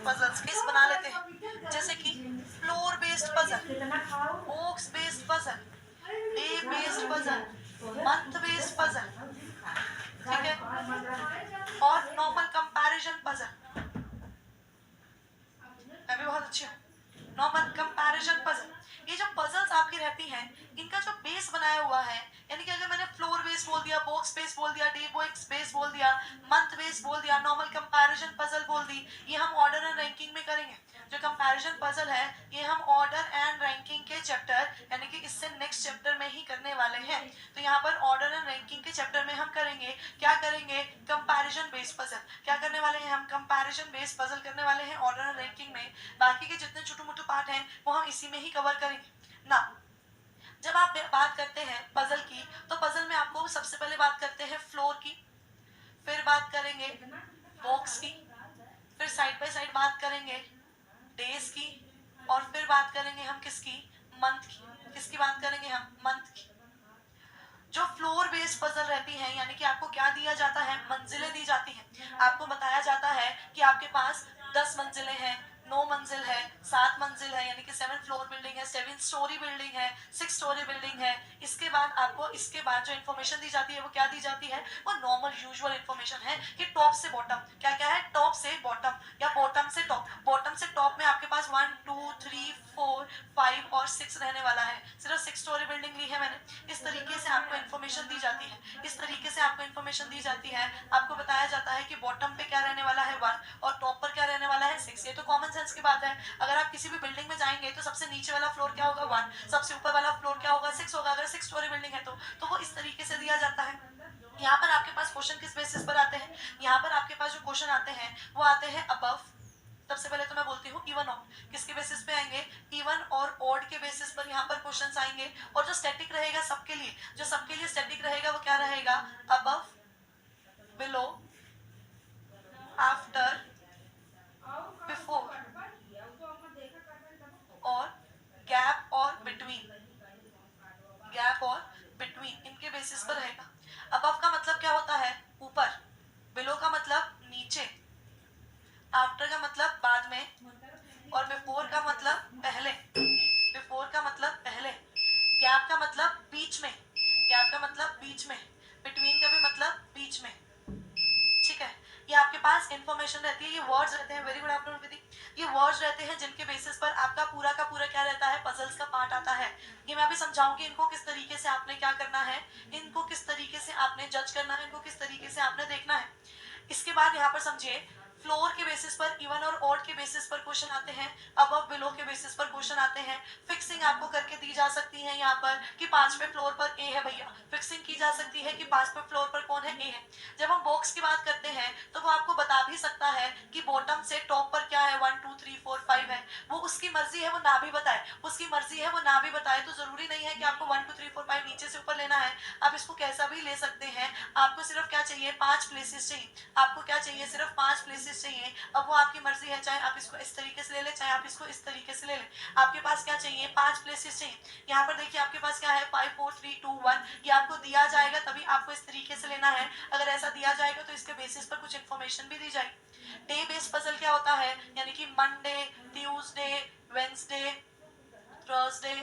Puzzles base बना लेते हैं, जैसे कि floor based puzzle, box based puzzle, day based puzzle, month based puzzle, ठीक है, और नॉर्मल कंपैरिजन पजल। मैं भी बहुत अच्छी हूँ। नॉर्मल कंपैरिजन पजल, ये जो पजल्स आपकी रहती हैं, इनका जो बेस बनाया हुआ है, यानी कि अगर मैंने फ्लोर बेस बोल दिया, बॉक्स बेस बोल दिया, डे बॉक्स बेस बोल दिया, मंथ बेस बोल दिया, नॉर्मल कंपैरिजन पजल बोल दी, ये हम ऑर्डर एंड रैंकिंग में करेंगे। जो कंपैरिजन पजल है ये हम ऑर्डर एंड रैंकिंग के चैप्टर, यानी कि इससे नेक्स्ट चैप्टर में ही करने वाले हैं। तो यहाँ पर ऑर्डर एंड रैंकिंग के चैप्टर में हम करेंगे, क्या करेंगे, कंपैरिजन बेस्ड पजल। क्या करने वाले हैं हम, कंपैरिजन बेस्ड पजल करने वाले हैं ऑर्डर एंड रैंकिंग में। बाकी के जितने छोटे मोटे पार्ट हैं वो हम इसी में ही कवर करेंगे ना। जब आप बात करते हैं पजल की, तो पजल में आपको सबसे पहले बात करते हैं फ्लोर की, फिर बात करेंगे बॉक्स की, फिर साइड बाय साइड बात करेंगे डेज की, और फिर बात करेंगे हम किसकी, मंथ की। किसकी बात करेंगे हम, मंथ की। जो फ्लोर बेस्ड पजल रहती है, यानी कि आपको क्या दिया जाता है, मंजिलें दी जाती हैं। आपको बताया जाता है कि आपके पास 10 मंजिलें हैं, 9 मंजिल है, 7 मंजिल है, यानी कि 7 फ्लोर बिल्डिंग है, 7 स्टोरी बिल्डिंग है, 6 स्टोरी बिल्डिंग है। इसके बाद आपको इसके बाद जो इन्फॉर्मेशन दी जाती है वो क्या दी जाती है, वो नॉर्मल यूजुअल इन्फॉर्मेशन है कि टॉप से बॉटम क्या क्या है, टॉप से बॉटम या बॉटम से टॉप। बॉटम से टॉप में आपके पास 1 2 3 4 5 और 6 रहने वाला है। सिर्फ 6 स्टोरी बिल्डिंग ली है मैंने। इस तरीके से आपको इन्फॉर्मेशन दी जाती है, इस तरीके से आपको इन्फॉर्मेशन दी जाती है। आपको बताया जाता है कि बॉटम पे क्या रहने वाला है 1 और टॉप पर क्या रहने वाला है 6। ये तो कॉमन सेंस की बात है। अगर आप किसी भी बिल्डिंग में जाएंगे तो सबसे नीचे वाला फ्लोर क्या होगा 1, सबसे ऊपर वाला फ्लोर क्या होगा 6 होगा। अगर 6 स्टोरी बिल्डिंग है तो वो इस तरीके से दिया जाता है। यहाँ पर आपके पास क्वेश्चन किस बेसिस पर आते हैं, यहाँ पर आपके पास जो क्वेश्चन आते हैं वो आते हैं अबव। सबसे पहले तो मैं बोलती हूँ इवन ऑड, किसके बेसिस पे आएंगे, इवन और ऑड के बेसिस पर यहाँ पर क्वेश्चंस आएंगे। और जो स्टैटिक रहेगा सबके लिए, जो सबके लिए स्टैटिक रहेगा वो क्या रहेगा, अबव, बिलो, आफ्टर, बिफोर और गैप और बिटवीन। गैप और बिटवीन इनके बेसिस पर रहेगा। अबव का मतलब क्या होता है, ऊपर, बिलो का मतलब नीचे, आफ्टर का मतलब बाद में, और बिफोर का मतलब पहले। बिफोर का मतलब पहले, गैप का मतलब बीच में, गैप का मतलब बीच में, बिटवीन का भी मतलब बीच में। ठीक है, ये आपके पास इंफॉर्मेशन रहती है, ये वर्ड्स रहते हैं। वेरी गुड आफ्टरनून विधि। ये वर्ड्स रहते हैं जिनके बेसिस पर आपका पूरा का पूरा क्या रहता है, पजल्स का पार्ट आता है। ये मैं अभी समझाऊंगी इनको किस तरीके से आपने क्या करना है, इनको किस तरीके से आपने जज करना है, इनको किस तरीके से आपने देखना है। इसके बाद यहाँ पर समझिए, फ्लोर के बेसिस पर, इवन और ऑड के बेसिस पर क्वेश्चन आते हैं, अबव बिलो के बेसिस पर क्वेश्चन आते हैं। फिक्सिंग आपको करके दी जा सकती है यहाँ पर कि 5वें फ्लोर पर ए है भैया, फिक्सिंग की जा सकती है कि 5वें फ्लोर पर कौन है, ए है। जब हम बॉक्स की बात करते हैं तो वो आपको बता भी सकता है कि बॉटम से टॉप पर क्या है, 1 2 3 4 5 है। वो उसकी मर्जी है वो ना भी बताए, उसकी मर्जी है वो ना भी बताए। तो जरूरी नहीं है कि आपको 1 2 3 4 5 नीचे से ऊपर लेना है, आप इसको कैसा भी ले सकते हैं। आपको सिर्फ क्या चाहिए, 5 प्लेसेस चाहिए। आपको क्या चाहिए, सिर्फ 5 प्लेसेस चाहिए। अब वो आपकी मर्जी है, चाहे आप इसको इस तरीके से ले ले, चाहे आप इसको इस तरीके से ले ले। आपके पास क्या चाहिए, 5 प्लेसेस चाहिए। यहाँ पर देखिए आपके पास क्या है, 5 4 3 2 1। ये आपको दिया जाएगा तभी आपको इस तरीके से लेना है। अगर ऐसा दिया जाएगा तो इसके बेसिस पर कुछ इन्फॉर्मेशन भी दी जाएगी। डे बेस्ड पजल क्या होता है, यानी कि Monday, Tuesday, Wednesday, Thursday,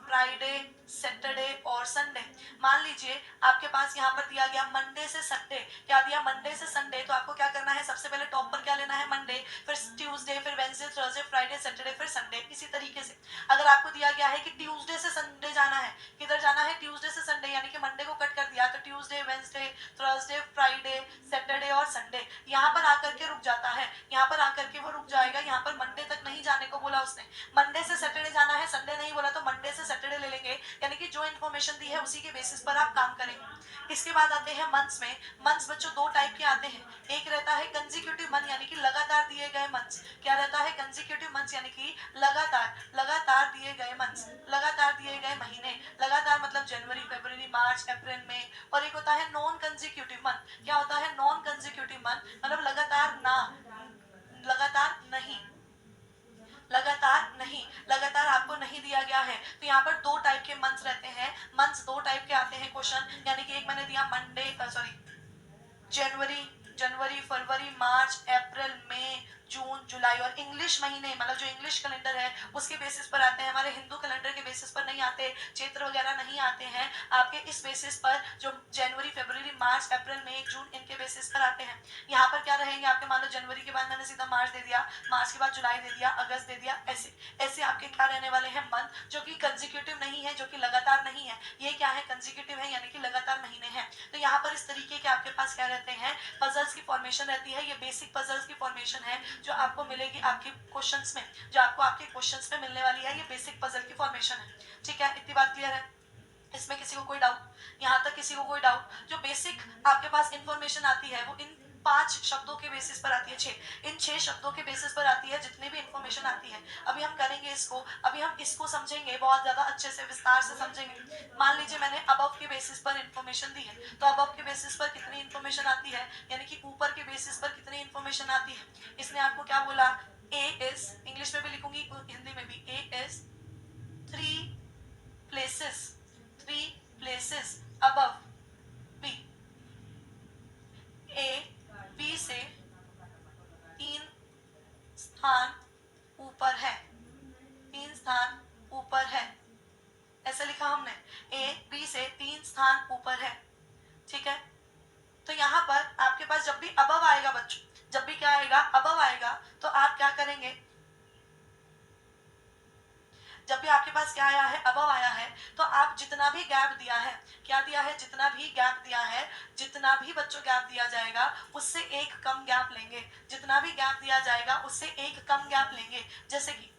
Friday, Saturday और संडे। मान लीजिए आपके पास यहाँ पर दिया गया मंडे से संडे, क्या दिया, मंडे से संडे। तो आपको क्या करना है, सबसे पहले टॉप पर क्या लेना है, मंडे, फिर ट्यूसडे, फिर वेंसडे, थर्सडे, फ्राइडे, सैटरडे, फिर संडे। इसी तरीके से अगर आपको दिया गया है कि ट्यूसडे से संडे जाना है, किधर जाना है, ट्यूसडे से संडे, यानी कि मंडे को कट कर दिया तो Tuesday, Wednesday, Thursday, Friday, Saturday और संडे। यहाँ पर आकर के रुक जाता है, यहाँ पर आकर के वो रुक जाएगा। यहाँ पर मंडे तक नहीं जाने को बोला उसने, मंडे से सैटरडे जाना है, संडे नहीं बोला तो मंडे से सैटरडे ले लेंगे। यानी कि जो इन्फॉर्मेशन दी है उसी के बेसिस पर आप काम करेंगे। इसके बाद आते हैं मंथ्स में। मंथ्स बच्चों दो टाइप के आते हैं, एक रहता है कंसेक्यूटिव मंथ, यानी कि लगातार दिए गए मंथ्स। क्या रहता है, कंसेक्यूटिव मंथ्स, यानी कि लगातार दिए गए मंथ्स, लगातार दिए गए महीने। लगातार मतलब जनवरी, फरवरी, मार्च, अप्रैल, मई। और एक होता है नॉन कंसेक्यूटिव मंथ। क्या होता है, नॉन कंसेक्यूटिव मंथ मतलब लगातार ना, लगातार नहीं, लगातार नहीं, लगातार आपको नहीं दिया गया है। तो यहाँ पर दो टाइप के मंथ्स रहते हैं, मंथ्स दो टाइप के आते हैं क्वेश्चन। यानी कि एक मैंने दिया मंडे, जनवरी, फरवरी, मार्च, अप्रैल, मई, जून, जुलाई। जुलाई, और इंग्लिश महीने मतलब जो इंग्लिश कैलेंडर है उसके बेसिस पर आते हैं, हमारे हिंदू कैलेंडर के बेसिस पर नहीं आते, चैत्र वगैरह नहीं आते हैं आपके इस बेसिस पर, जो जनवरी फरवरी मार्च अप्रैल मई जून इनके बेसिस पर आते हैं। यहाँ पर क्या रहेंगे आपके, मान लो जनवरी के बाद मैंने सीधा मार्च दे दिया, मार्च के बाद जुलाई दे दिया, अगस्त दे दिया, ऐसे ऐसे आपके क्या रहने वाले हैं मंथ, जो कि कंसेक्यूटिव नहीं है, जो कि लगातार नहीं है, ये क्या है कंसेक्यूटिव है यानी कि लगातार महीने हैं। तो यहाँ पर इस तरीके के आपके पास क्या रहते हैं, पजल्स की फॉर्मेशन रहती है। ये बेसिक पजल्स की फॉर्मेशन है जो आपको मिलेगी आपके क्वेश्चंस में, जो आपको आपके क्वेश्चंस में मिलने वाली है, ये बेसिक पजल की फॉर्मेशन है। ठीक है, इतनी बात क्लियर है? इसमें किसी को कोई डाउट? यहाँ तक किसी को कोई डाउट? जो बेसिक आपके पास इंफॉर्मेशन आती है वो इन 5 शब्दों के बेसिस पर आती है, 6 इन 6 शब्दों के बेसिस पर आती है जितनी भी इंफॉर्मेशन आती है। अभी हम करेंगे इसको, अभी हम इसको समझेंगे बहुत ज्यादा अच्छे से, विस्तार से समझेंगे। मान लीजिए मैंने अबव के बेसिस पर इंफॉर्मेशन दी है, तो अबव के बेसिस पर कितनी इंफॉर्मेशन आती है, यानी कि ऊपर के बेसिस पर कितनी इंफॉर्मेशन आती है। इसने आपको क्या बोला, ए इज, इंग्लिश में भी लिखूंगी हिंदी में भी, A is 3 places above B। A B से 3 स्थान ऊपर है, 3 स्थान ऊपर है, ऐसा लिखा हमने, ए बी से 3 स्थान ऊपर है। ठीक है, तो यहाँ पर आपके पास जब भी अबव आएगा बच्चों, जब भी क्या आएगा, अबव आएगा, तो आप क्या करेंगे, जब भी आपके पास क्या आया है, अबव आया है, तो आप जितना भी गैप दिया है, क्या दिया है, जितना भी गैप दिया है, जितना भी बच्चों गैप दिया जाएगा उससे एक कम गैप लेंगे, जितना भी गैप दिया जाएगा उससे एक कम गैप लेंगे। जैसे कि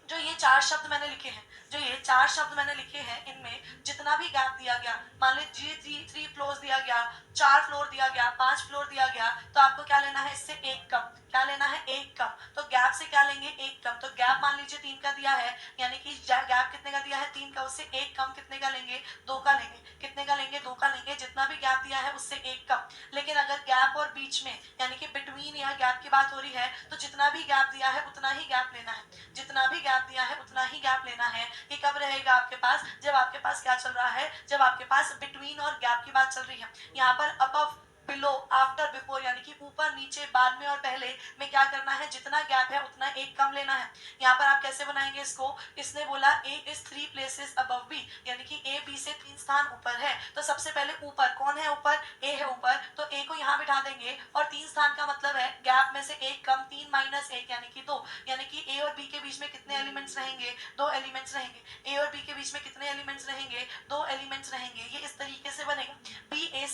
जो ये 4 शब्द मैंने लिखे हैं, जो ये 4 शब्द मैंने लिखे हैं, इनमें जितना भी गैप दिया गया, मान लीजिए 3 फ्लोर दिया गया, 4 फ्लोर दिया गया, 5 फ्लोर दिया गया, तो आपको क्या लेना है, इससे एक कम, क्या लेना है, एक कम। तो गैप से क्या लेंगे, एक कम। तो गैप मान लीजिए 3 का दिया है, यानी कि गैप कितने का दिया है, 3 का, उससे एक कम कितने का लेंगे, 2 का लेंगे। कितने का लेंगे, 2 का लेंगे। जितना भी गैप दिया है उससे एक कम। लेकिन अगर गैप और बीच में यानी कि बिटवीन या गैप की बात हो रही है, तो जितना भी गैप दिया है उतना ही गैप लेना है, जितना भी गैप दिया है उतना ही गैप लेना है। ये कब रहेगा आपके पास, जब आपके पास क्या चल रहा है, जब आपके पास बिटवीन और गैप की बात चल रही है। यहाँ पर अबव, बिलो, आफ्टर, बिफोर यानी कि ऊपर नीचे, बाद में और पहले में क्या करना है, जितना गैप है उतना एक कम लेना है। यहाँ पर आप कैसे बनाएंगे इसको, इसने बोला A is 3 places above B, यानी कि ए बी से 3 स्थान ऊपर है। तो सबसे पहले ऊपर कौन है, ऊपर ए है ऊपर, तो ए को यहाँ बिठा देंगे, और 3 स्थान का मतलब है गैप में से एक कम, 3 - 1 यानी कि 2, यानी कि ए और बी के बीच में कितने एलिमेंट्स रहेंगे, 2 एलिमेंट्स रहेंगे। ए और बी के बीच में कितने एलिमेंट्स रहेंगे, 2 एलिमेंट्स रहेंगे। ये इस तरीके से बनेगा, बी ए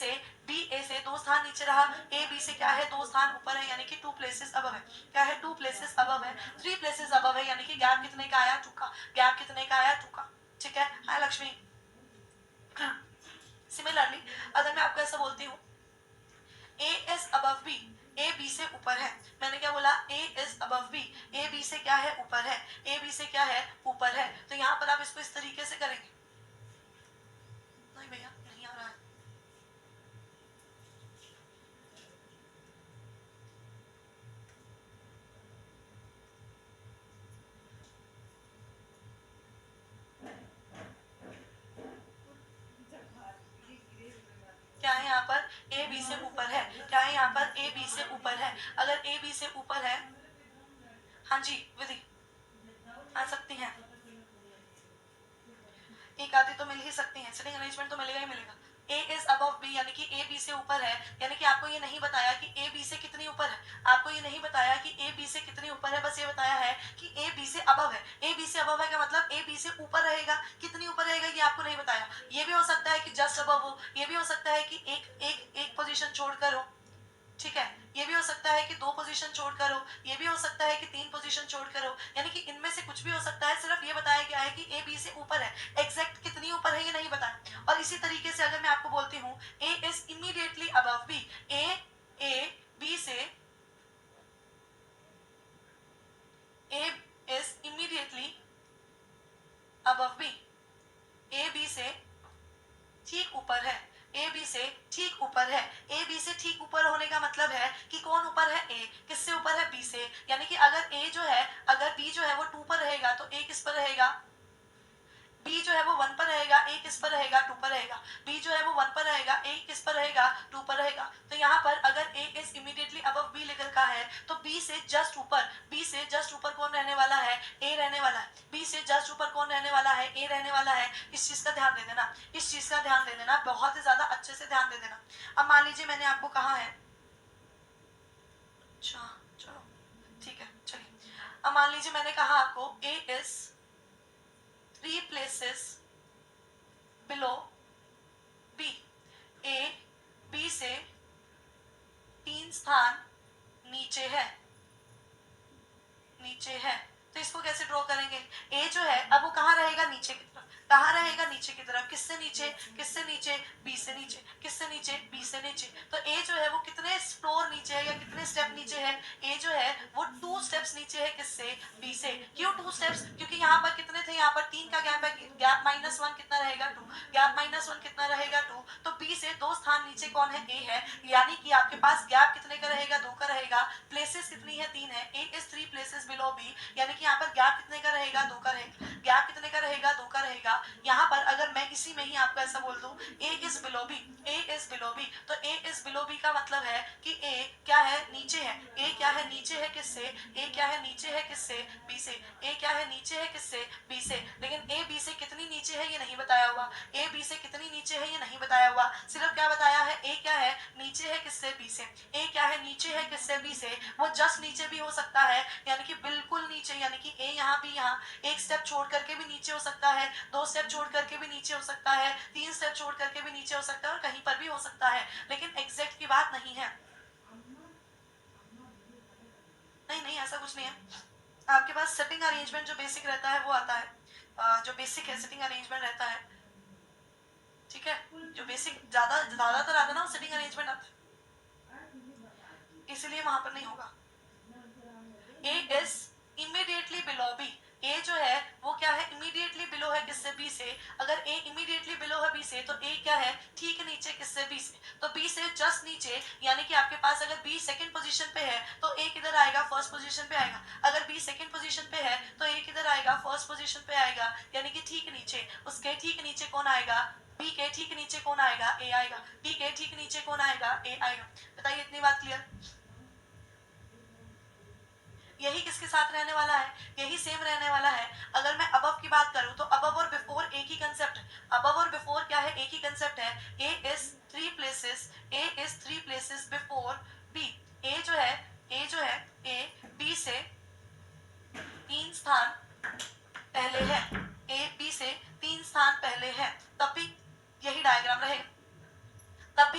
से 2 स्थान नीचे रहा, ए बी से क्या है, 2 स्थान ऊपर है, यानी कि 2 places above है। क्या है, 2 places above है, 3 places above है, यानी कि गैप कितने का आया, 2 का। गैप कितने का आया, 2 का। ठीक है, हाय लक्ष्मी। सिमिलरली अगर मैं आपको ऐसा बोलती हूँ, A is above B, A B से ऊपर है, मैंने क्या बोला, A is above B, A B से क्या है, ऊपर है, ए बी से क्या है, ऊपर है। तो यहाँ पर आप इसको इस तरीके से करेंगे। नहीं भैया नहीं आ रहा है, क्या है यहाँ पर, ए बी से ऊपर है, क्या है यहाँ पर, ए बी से ऊपर है। अगर ए बी से ऊपर है, हाँ जी विधि आ सकती हैं, एक आधी तो मिल ही सकती हैं, सिटिंग अरेंजमेंट तो मिलेगा ही मिलेगा। ए इज अबव बी यानी कि ए बी से ऊपर है, यानी कि आपको ये नहीं बताया कि ए बी से कितनी ऊपर है, आपको ये नहीं बताया कि ए बी से कितनी ऊपर है, बस ये बताया है कि ए बी से अबव है। ए बी से अबव है का मतलब ए बी से ऊपर रहेगा, कितनी ऊपर रहेगा ये आपको नहीं बताया। ये भी हो सकता है कि जस्ट अबव हो, ये भी हो सकता है कि एक पोजीशन छोड़कर हो, ठीक है, ये भी हो सकता है कि 2 पोजीशन छोड़कर हो, ये भी हो सकता है कि 3 पोजीशन छोड़कर हो, यानी कि इनमें से कुछ भी हो सकता है। सिर्फ ये बताया गया है कि ए बी से ऊपर है, एग्जैक्ट कितनी ऊपर है ये नहीं बताया। और इसी तरीके से अगर मैं आपको बोलती हूँ A is immediately above B, A B से, A is immediately above B, A B से ठीक ऊपर है, ए बी से ठीक ऊपर है। ए बी से ठीक ऊपर होने का मतलब है कि कौन ऊपर है, ए किससे ऊपर है, बी से। यानी कि अगर ए जो है, अगर बी जो है वो 2 पर रहेगा तो ए किस पर रहेगा, बी जो है वो 1 पर रहेगा, ए किस पर रहेगा, 2 पर रहेगा। बी जो है वो 1 पर रहेगा, ए किस पर रहेगा, 2 पर रहेगा। तो यहाँ पर अगर ए इज इमीडिएटली अबव बी लिख रखा है तो बी से जस्ट ऊपर कौन रहने वाला है, ए रहने वाला है। बी से जस्ट ऊपर कौन रहने वाला है, ए रहने वाला है। इस चीज का ध्यान दे देना, इस चीज का ध्यान दे देना, बहुत ही ज्यादा अच्छे से ध्यान दे देना। अब मान लीजिए मैंने आपको कहा है, अच्छा चलो ठीक है चलिए, अब मान लीजिए मैंने कहा आपको ए is 3 places below B, A B से 3 स्थान नीचे है, तो इसको कैसे ड्रॉ करेंगे। ए जो है अब वो कहाँ रहेगा, नीचे की तरफ। कहाँ रहेगा, नीचे की तरफ। किससे नीचे, बी से नीचे। किससे नीचे, बी से नीचे। तो ए जो है वो कितने फ्लोर नीचे है या कितने स्टेप नीचे है, ए जो है वो 2 स्टेप्स नीचे है। किससे, बी से। क्यों 2 स्टेप्स, क्योंकि यहाँ पर कितने थे, यहाँ पर 3 का गैप है, गैप -1 कितना रहेगा, 2। गैप -1 कितना रहेगा, 2। तो बी से 2 स्थान नीचे कौन है, ए है। यानी कि आपके पास गैप कितने का रहेगा, 2 का रहेगा। प्लेसेस कितनी है, 3 है। ए इज 3 places below B, यानी कि यहाँ पर गैप कितने का रहेगा, 2 का रहेगा। गैप कितने का रहेगा, 2 का रहेगा। यहाँ पर अगर मैं इसी में ही आपको ऐसा बोल दूं, A is below B, A is below B, तो A is below B का मतलब है कि A क्या है, नीचे है। A क्या है, नीचे है किससे, A क्या है, नीचे है किससे, B से। A क्या है, नीचे है किससे, B से। लेकिन A B से कितनी नीचे है ये नहीं बताया हुआ, A B से कितनी नीचे है ये नहीं बताया हुआ। सिर्फ क्या बताया है, A क्या है, नीचे है किससे, B से। A क्या है, नीचे है किससे, B से। वो जस्ट नीचे भी हो सकता है, यानी कि बिल्कुल नीचे, यानी कि ए यहाँ भी, यहाँ एक स्टेप छोड़ करके भी नीचे हो सकता है, 2 स्टेप छोड़ करके भी नीचे हो सकता है, 3 स्टेप छोड़ करके भी नीचे हो सकता है, और कहीं पर भी हो सकता है। लेकिन एग्जैक्ट की बात नहीं है। नहीं ऐसा कुछ नहीं है। आपके पास सेटिंग अरेंजमेंट जो बेसिक रहता है वो आता है, जो बेसिक है सेटिंग अरेंजमेंट रहता है, ठीक है। जो बेसिक ज्यादातर आता है ना वो सेटिंग अरेंजमेंट आता है, इसलिए वहां पर नहीं होगा। A is immediately below B, A जो है वो क्या है, इमीडिएटली बिलो है किससे, B से। अगर A इमीडिएटली बिलो है B से तो A क्या है, ठीक नीचे किससे, B से। तो B से जस्ट नीचे, यानी कि आपके पास अगर B सेकंड पोजीशन पे है तो A किधर आएगा, फर्स्ट पोजीशन पे आएगा। अगर B सेकंड पोजीशन पे है तो A किधर आएगा, फर्स्ट पोजीशन पे आएगा, यानी कि ठीक नीचे। उसके ठीक नीचे कौन आएगा, B के ठीक नीचे कौन आएगा, A आएगा। B के ठीक नीचे कौन आएगा, A आएगा। बताइए इतनी बात क्लियर। यही किसके साथ रहने वाला है, यही सेम रहने वाला है। अगर मैं अबव की बात करूं तो अबव और बिफोर एक ही कंसेप्ट है। अबव और बिफोर क्या है, एक ही कंसेप्ट है। A is 3 places, A is 3 places before B। A जो है A B से 3 स्थान पहले है, A B से 3 स्थान पहले है। तब भी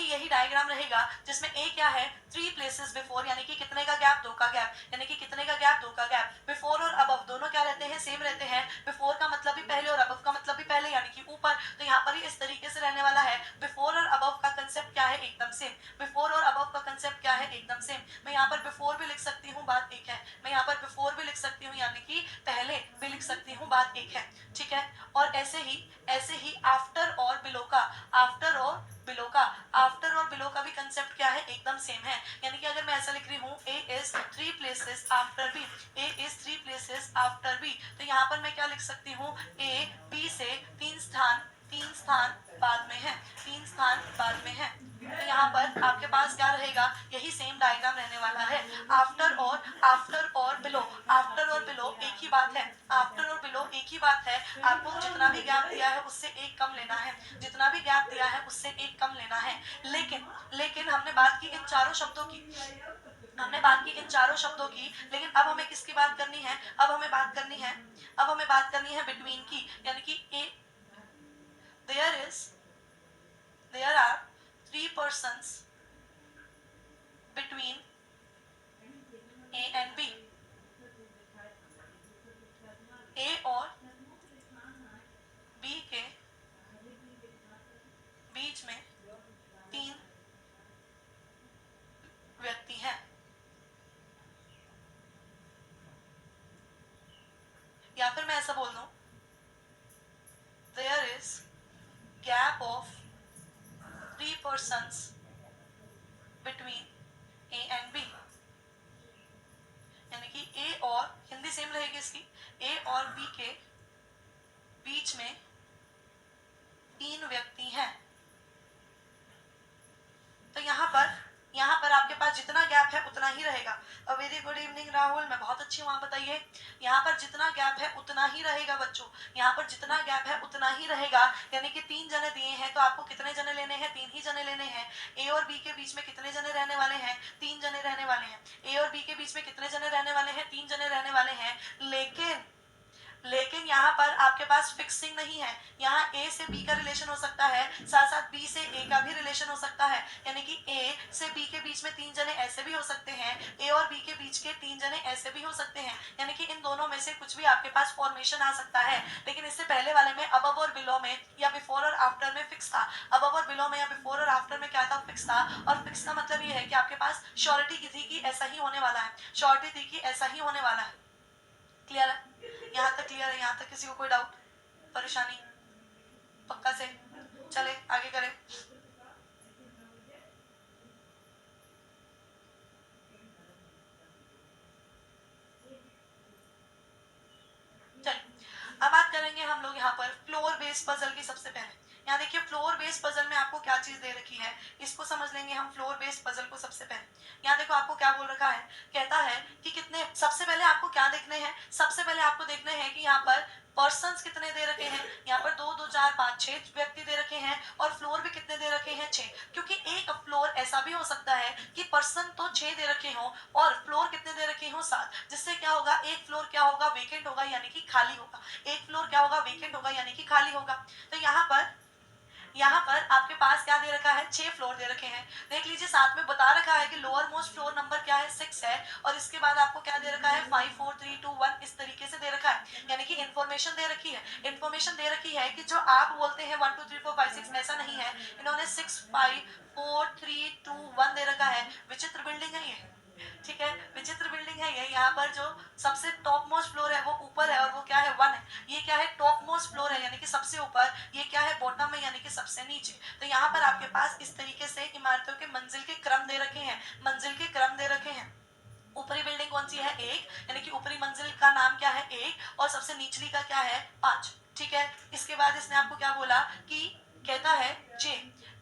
यही डायग्राम रहेगा, जिसमें A क्या है, 3 places before, यानी कि कितने का गैप, 2 का गैप, यानी कि कितने का गैप, 2 का गैप। बिफोर और अबव दोनों क्या रहते हैं, सेम रहते हैं। बिफोर का मतलब भी पहले और अबव का मतलब भी पहले, यानी कि ऊपर। तो यहाँ पर इस तरीके से रहने वाला है। बिफोर और अबव का कंसेप्ट क्या है, एकदम सेम। बिफोर और अबव का कंसेप्ट क्या है, एकदम सेम। मैं यहाँ पर बिफोर भी लिख सकती हूँ, बात एक है। मैं यहाँ पर बिफोर भी लिख सकती हूँ, यानी कि पहले भी लिख सकती हूँ, बात एक है, ठीक है। और ऐसे ही आफ्टर और बिलो का, आफ्टर और बिलो का भी कंसेप्ट क्या है, एकदम सेम है। यानी कि अगर मैं ऐसा लिख रही हूँ, A is 3 places after B, A is 3 places after B, तो यहाँ पर मैं क्या लिख सकती हूँ, A B से 3 स्थान बाद में है, 3 स्थान बाद में है। तो यहाँ पर आपके पास क्या रहेगा, यही सेम डायग्राम रहने वाला है। आफ्टर और बिलो एक ही बात है, आफ्टर और बिलो एक ही बात है। आपको जितना भी गैप दिया है उससे एक कम लेना है, जितना भी गैप दिया है उससे एक कम लेना है। लेकिन हमने बात की इन चारों शब्दों की, लेकिन अब हमें किसकी बात करनी है, अब हमें बात करनी है बिटवीन की, यानी कि there are 3 persons between A and B। A और B के बीच में 3 व्यक्ति हैं। या फिर मैं ऐसा बोल दूं, there is gap of 3 persons between A and B, यानी कि A और, हिंदी सेम रहेगी इसकी, A और B के बीच में 3 व्यक्ति हैं। तो यहाँ पर आपके पास जितना गैप है उतना ही रहेगा। A very good evening Rahul, मैं बहुत अच्छी हूँ, आप बताइए। यहाँ पर जितना गैप है उतना ही रहेगा बच्चों, यहाँ पर जितना गैप है उतना ही रहेगा। यानी कि 3 जने दिए हैं तो आपको कितने जने लेने हैं? 3 ही जने लेने हैं। ए और बी के बीच में कितने जने रहने वाले हैं? 3 जने रहने वाले हैं। ए और बी के बीच में कितने जने रहने वाले हैं? 3 जने रहने वाले हैं। लेकिन यहाँ पर आपके पास फिक्सिंग नहीं है। यहाँ ए से बी का रिलेशन हो सकता है, साथ साथ बी से ए का भी रिलेशन हो सकता है। यानी कि ए से बी के बीच में 3 जने ऐसे भी हो सकते हैं, ए और बी के बीच के 3 जने ऐसे भी हो सकते हैं। यानी कि इन दोनों में से कुछ भी आपके पास फॉर्मेशन आ सकता है। लेकिन इससे पहले वाले में अबव और बिलो में या बिफोर और आफ्टर में फिक्स था। अबव और बिलो में या बिफोर और आफ्टर में क्या था? फिक्स था। और फिक्स का मतलब ये है कि आपके पास श्योरिटी की थी कि ऐसा ही होने वाला है, श्योरिटी थी कि ऐसा ही होने वाला है। क्लियर है? यहाँ तक क्लियर है? यहाँ तक किसी को कोई डाउट, परेशानी? पक्का से चले आगे करें। चलिए अब बात करेंगे हम लोग यहाँ पर फ्लोर बेस्ड पजल की। सबसे पहले यहाँ देखिए फ्लोर बेस्ड पजल में आपको क्या चीज दे रखी है, इसको समझ लेंगे हम फ्लोर बेस्ड पजल को। सबसे पहले यहाँ देखो आपको क्या बोल रखा है, कहता है कि कितने, सबसे पहले आपको क्या देखने हैं? सबसे पहले आपको देखने हैं कि यहाँ पर पर्सन्स कितने दे रखे हैं। यहाँ पर 2 2 4 5 6 व्यक्ति दे रखे हैं और फ्लोर भी कितने दे रखे हैं? 6। क्योंकि एक फ्लोर ऐसा भी हो सकता है कि पर्सन तो 6 दे रखे हो और फ्लोर कितने दे रखे हो? 7। जिससे क्या होगा, एक फ्लोर क्या होगा? वेकेंट होगा, यानी कि खाली होगा। एक फ्लोर क्या होगा? वेकेंट होगा, यानी कि खाली होगा। तो यहाँ पर आपके पास क्या दे रखा है? 6 फ्लोर दे रखे हैं। देख लीजिए साथ में बता रखा है कि लोअर मोस्ट फ्लोर नंबर क्या है? 6 है। और इसके बाद आपको क्या दे रखा है? 5 4 3 2 1 इस तरीके से दे रखा है। यानी कि इंफॉर्मेशन दे रखी है। इंफॉर्मेशन दे रखी है कि जो आप बोलते हैं 1 2 3 4 5 6, ऐसा नहीं है। इन्होंने 6 5 4 3 2 1 दे रखा है। विचित्र बिल्डिंग है ये, ठीक है, विचित्र बिल्डिंग है ये। यहाँ पर जो सबसे टॉप मोस्ट फ्लोर है वो ऊपर है और वो क्या है? 1 है। ये क्या है? टॉप मोस्ट फ्लोर है, यानी कि सबसे ऊपर। ये क्या है? बॉटम है, यानी कि सबसे नीचे। तो यहाँ पर आपके पास इस तरीके से इमारतों के मंजिल के क्रम दे रखे हैं, मंजिल के क्रम दे रखे हैं। ऊपरी बिल्डिंग कौन सी है? 1, यानी कि ऊपरी मंजिल का नाम क्या है? 1। और सबसे निचली का क्या है? 5। ठीक है, इसके बाद इसने आपको क्या बोला कि कहता है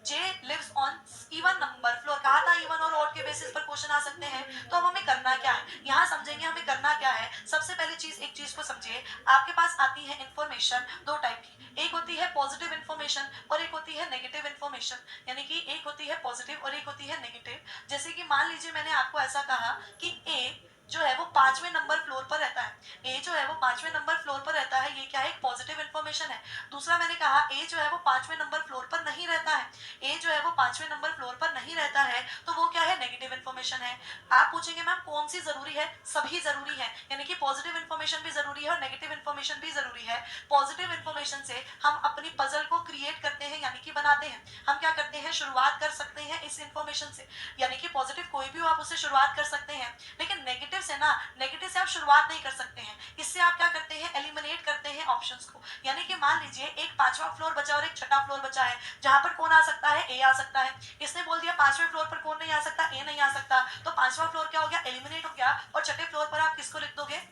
J lives on even number floor. कहा था इवन और ऑड के बेसिस पर क्वेश्चन आ सकते हैं। तो अब हमें करना क्या है, यहाँ समझेंगे हमें करना क्या है। सबसे पहले चीज, एक चीज को समझिए, आपके पास आती है इंफॉर्मेशन 2 टाइप की। एक होती है पॉजिटिव इंफॉर्मेशन और एक होती है नेगेटिव इंफॉर्मेशन। यानी कि एक होती है पॉजिटिव और एक होती है नेगेटिव। जैसे कि मान लीजिए मैंने आपको ऐसा कहा कि ए जो है वो 5वें नंबर फ्लोर पर रहता है। ए जो है वो 5वें नंबर फ्लोर पर रहता है, ये क्या है? एक पॉजिटिव इंफॉर्मेशन है। दूसरा मैंने कहा ए जो है वो 5वें नंबर फ्लोर पर नहीं रहता है। ए जो है वो 5वें नंबर फ्लोर पर नहीं रहता है, तो वो क्या है? नेगेटिव इंफॉर्मेशन है। आप पूछेंगे मैम कौन सी जरूरी है? सभी जरूरी है। यानी कि पॉजिटिव इंफॉर्मेशन भी जरूरी है और नेगेटिव इंफॉर्मेशन भी जरूरी है। पॉजिटिव इंफॉर्मेशन से हम अपनी पजल को क्रिएट करते हैं, यानी कि बनाते हैं। हम क्या करते हैं? शुरुआत कर सकते हैं इस इंफॉर्मेशन से। यानी कि पॉजिटिव कोई भी हो आप उससे शुरुआत कर सकते हैं, लेकिन नेगेटिव से आप शुरुआत नहीं कर सकते हैं। इससे आप क्या करते हैं? एलिमिनेट करते हैं ऑप्शंस को। यानी कि मान लीजिए एक 5वां फ्लोर बचा और एक 6ठा फ्लोर बचा है, जहां पर कौन आ सकता है? ए आ सकता है। इसने बोल दिया 5वें फ्लोर पर कौन नहीं आ सकता? ए नहीं आ सकता। तो 5वां फ्लोर क्या हो गया? एलिमिनेट हो गया। और 6ठे फ्लोर पर आप किसको लिख दोगे?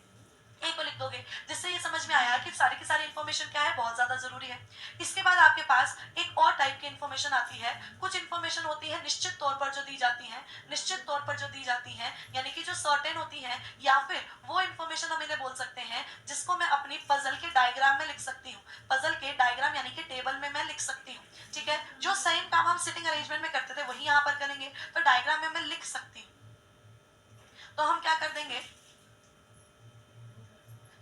ए को लिख दोगे। जिससे ये समझ में आया कि सारी की सारी इंफॉर्मेशन क्या है? बहुत ज्यादा जरूरी है। इसके बाद आपके पास एक और टाइप की इंफॉर्मेशन आती है। कुछ इंफॉर्मेशन होती है निश्चित तौर पर जो दी जाती है, निश्चित तौर पर जो दी जाती है, यानी कि जो सर्टेन होती है, या फिर वो इंफॉर्मेशन हम इन्हें बोल सकते हैं जिसको मैं अपनी पजल के डायग्राम में लिख सकती हूँ। पजल के डायग्राम यानी कि टेबल में मैं लिख सकती हूँ। ठीक है, जो सेम काम हम सिटिंग अरेंजमेंट में करते थे वही यहाँ पर करेंगे। तो डायग्राम में मैं लिख सकती हूँ। तो हम क्या कर देंगे,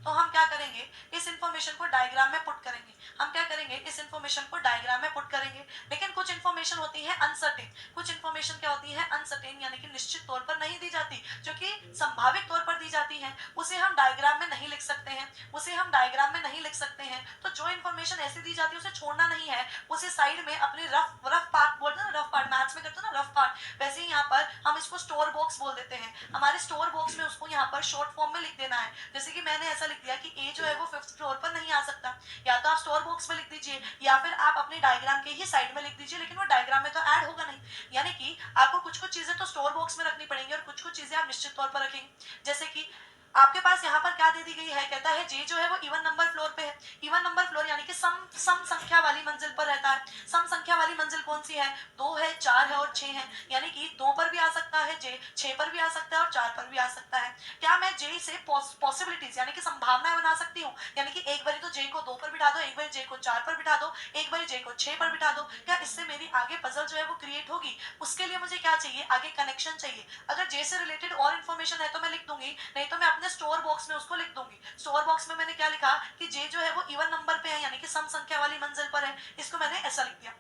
तो हम क्या करेंगे? इस इंफॉर्मेशन को डायग्राम में पुट करेंगे। हम क्या करेंगे? इस इंफॉर्मेशन को डायग्राम में पुट करेंगे। लेकिन कुछ इंफॉर्मेशन होती है अनसर्टेन। कुछ इंफॉर्मेशन क्या होती है? अनसर्टेन, यानी कि निश्चित तौर पर नहीं दी जाती, जो कि संभावित तौर पर दी जाती है। उसे हम डायग्राम में नहीं लिख सकते हैं, उसे हम डायग्राम में नहीं लिख सकते हैं। तो जो इंफॉर्मेशन ऐसी दी जाती है उसे छोड़ना नहीं है, उसे साइड में अपने रफ पार्ट बोलते हैं ना, रफ पार्ट मैथ्स में करते हैं ना, रफ पार्ट, वैसे ही यहाँ पर हम इसको स्टोर बॉक्स बोल देते हैं। हमारे स्टोर बॉक्स में उसको यहाँ पर शॉर्ट फॉर्म में लिख देना है। जैसे कि मैंने ऐसा लिख दिया कि ए जो है वो 5th फ्लोर पर नहीं आ सकता। या तो आप स्टोर बॉक्स में लिख दीजिए या फिर आप अपने डायग्राम के ही साइड में लिख दीजिए, लेकिन वो डायग्राम में तो ऐड होगा नहीं। यानी कि आपको कुछ कुछ चीजें तो स्टोर बॉक्स में रखनी पड़ेंगी और कुछ कुछ चीजें आप निश्चित तौर पर रखेंगे। जैसे कि आपके पास यहाँ पर क्या दे दी गई है, कहता है जे जो है वो इवन नंबर फ्लोर पे है। इवन नंबर फ्लोर यानी कि सम संख्या वाली मंजिल पर रहता है। सम संख्या वाली मंजिल कौन सी है, 2 है, 4 है और 6 है, यानी कि 2 पर भी आ सकता है जे, 6 पर भी आ सकता है और 4 पर भी आ सकता है। क्या मैं जे से पॉसिबिलिटीज यानी कि संभावनाएं बना सकती हूँ, यानी कि एक बारी तो जे को 2 पर बिठा दो, एक बारी जे को 4 पर बिठा दो, एक बारी जे को 6 पर बिठा दो। क्या इससे मेरी आगे पजल जो है वो क्रिएट होगी? उसके लिए मुझे क्या चाहिए, आगे कनेक्शन चाहिए। अगर जे से रिलेटेड और इन्फॉर्मेशन है तो मैं लिख दूंगी, नहीं तो मैं अपने स्टोर बॉक्स में उसको लिख दूंगी। स्टोर बॉक्स में मैंने क्या लिखा कि जे जो है वो इवन नंबर पे है, यानी कि सम संख्या वाली मंजिल पर है, इसको मैंने ऐसा लिख दिया।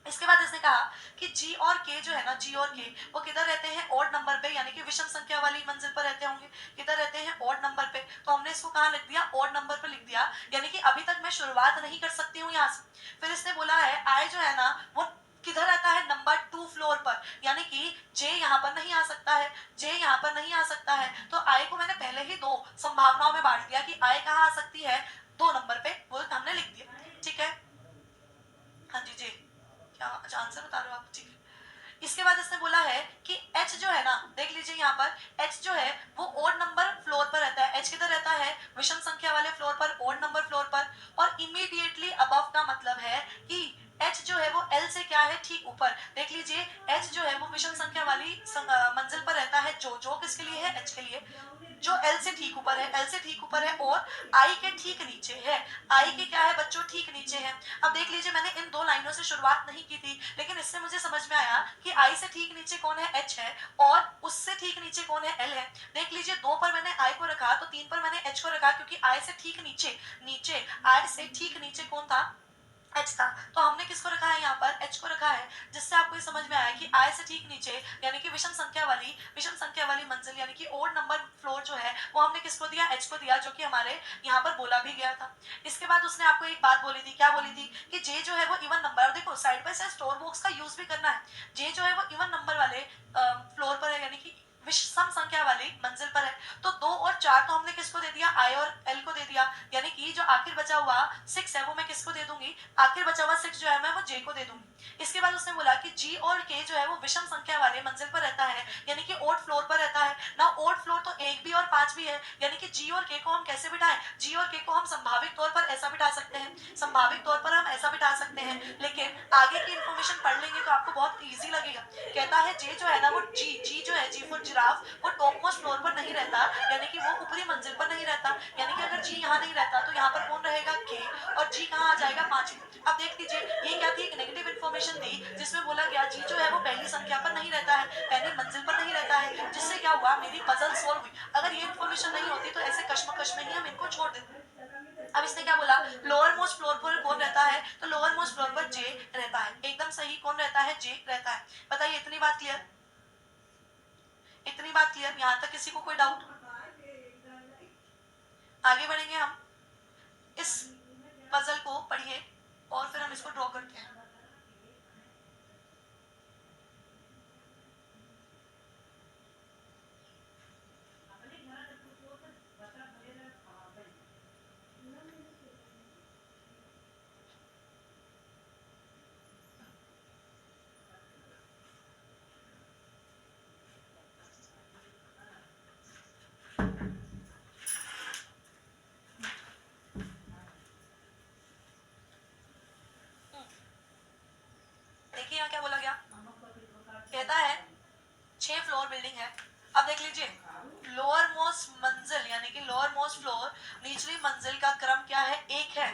इसके बाद इसने कहा कि जी और के जो है ना, जी और के वो किधर रहते हैं, ऑड नंबर पे, यानी कि विषम संख्या वाली मंजिल पर रहते होंगे। किधर रहते हैं, ऑड नंबर पे। तो हमने इसको कहाँ लिख दिया, ऑड नंबर पे लिख दिया, यानी कि अभी तक मैं शुरुआत नहीं कर सकती हूँ यहाँ से। फिर इसने बोला है आई जो है ना वो किधर रहता है, नंबर 2 फ्लोर पर, यानी कि जे यहाँ पर नहीं आ सकता है, जे यहाँ पर नहीं आ सकता है। तो आई को मैंने पहले ही 2 संभावनाओं में बांट दिया कि आई कहाँ आ सकती है, 2 नंबर पे, वो हमने लिख दिया। ठीक है, हाँ जी, जे क्या अच्छा आंसर बता रहे हो आप, ठीक है। इसके बाद इसने बोला है कि H जो है ना, देख लीजिए यहाँ पर H जो है वो ओड नंबर फ्लोर पर रहता है। H किधर रहता है, विषम संख्या वाले फ्लोर पर, ओड नंबर फ्लोर पर। और इमीडिएटली अबव का मतलब है कि H जो है वो L से क्या है, ठीक ऊपर। देख लीजिए H जो है वो विषम संख्या वाली मंजिल पर रहता है, जो किसके लिए है, H के लिए, जो L से ठीक ऊपर है, L से ठीक ऊपर है और I के ठीक नीचे है। I के क्या है बच्चों, ठीक नीचे है। अब देख लीजिए मैंने इन 2 लाइनों से शुरुआत नहीं की थी, लेकिन इससे मुझे समझ में आया कि I से ठीक नीचे कौन है, H है, और उससे ठीक नीचे कौन है, L है। देख लीजिए 2 पर मैंने I को रखा तो 3 पर मैंने H को रखा, क्योंकि I से ठीक नीचे I से ठीक नीचे कौन था, H था। तो हमने किसको रखा है यहाँ पर, H को रखा है, जिससे आपको ये समझ में आया कि I से ठीक नीचे यानी कि विषम संख्या वाली मंजिल यानी कि ओड नंबर फ्लोर जो है वो हमने किसको दिया, H को दिया, जो कि हमारे यहाँ पर बोला भी गया था। इसके बाद उसने आपको एक बात बोली थी, क्या बोली थी कि J जो है वो इवन नंबर, और देखो side by side store box का यूज भी करना है। J जो है वो इवन नंबर वाले फ्लोर पर है, यानी कि विषम संख्या वाली मंजिल पर है। तो 2 और 4 तो हमने किसको दे दिया, I और L को दे दिया, यानी कि जो आखिर बचा हुआ 6 है वो मैं किसको दे दूंगी, आखिर बचा हुआ 6 जो है मैं वो J को दे दूंगी। इसके बाद उसने बोला कि G और K जो है वो विषम संख्या वाले मंजिल पर रहता है, यानी कि ओड फ्लोर पर रहता है ना। ओड फ्लोर तो 1 भी और 5 भी है, यानी कि G और K को हम कैसे बिठाएं, G और K को हम संभावित तौर पर ऐसा बिठा सकते हैं, संभावित तौर पर हम ऐसा बिठा सकते हैं, लेकिन आगे की इंफॉर्मेशन पढ़ लेंगे तो आपको बहुत ईजी लगेगा। कहता है J जो है ना वो G जो है, G फॉर जिराफ, वो टॉप मोस्ट फ्लोर पर नहीं रहता, यानी कि वो ऊपरी मंजिल पर नहीं रहता, यानी कि अगर G यहाँ नहीं रहता तो यहाँ पर कौन रहेगा, K, और G कहाँ आ जाएगा, 5। अब देख लीजिए ये क्या थी, एक नेगेटिव इन्फॉर्मेशन थी जिसमें बोला गया G जो है वो पहली संख्या पर नहीं रहता है, पहली मंजिल पर नहीं रहता है, जिससे क्या हुआ, मेरी पजल सोल्व हुई। अगर ये इन्फॉर्मेशन नहीं होती तो ऐसे कश्मकश में ही हम इनको छोड़ देते। अब इसने क्या बोला, लोअर मोस्ट फ्लोर पर कौन रहता है, तो लोअर मोस्ट फ्लोर पर J रहता है, एकदम सही, कौन रहता है, J रहता है। बताइए इतनी बात क्लियर, इतनी बात क्लियर, यहाँ तक किसी को कोई डाउट? आगे बढ़ेंगे हम, इस पजल को पढ़िए और फिर हम इसको ड्रॉ करते हैं। देखिए यहाँ क्या बोला गया, कहता है 6 फ्लोर बिल्डिंग है। अब देख लीजिए लोअर मोस्ट मंजिल यानी कि लोअर मोस्ट फ्लोर, निचली मंजिल का क्रम क्या है, 1 है,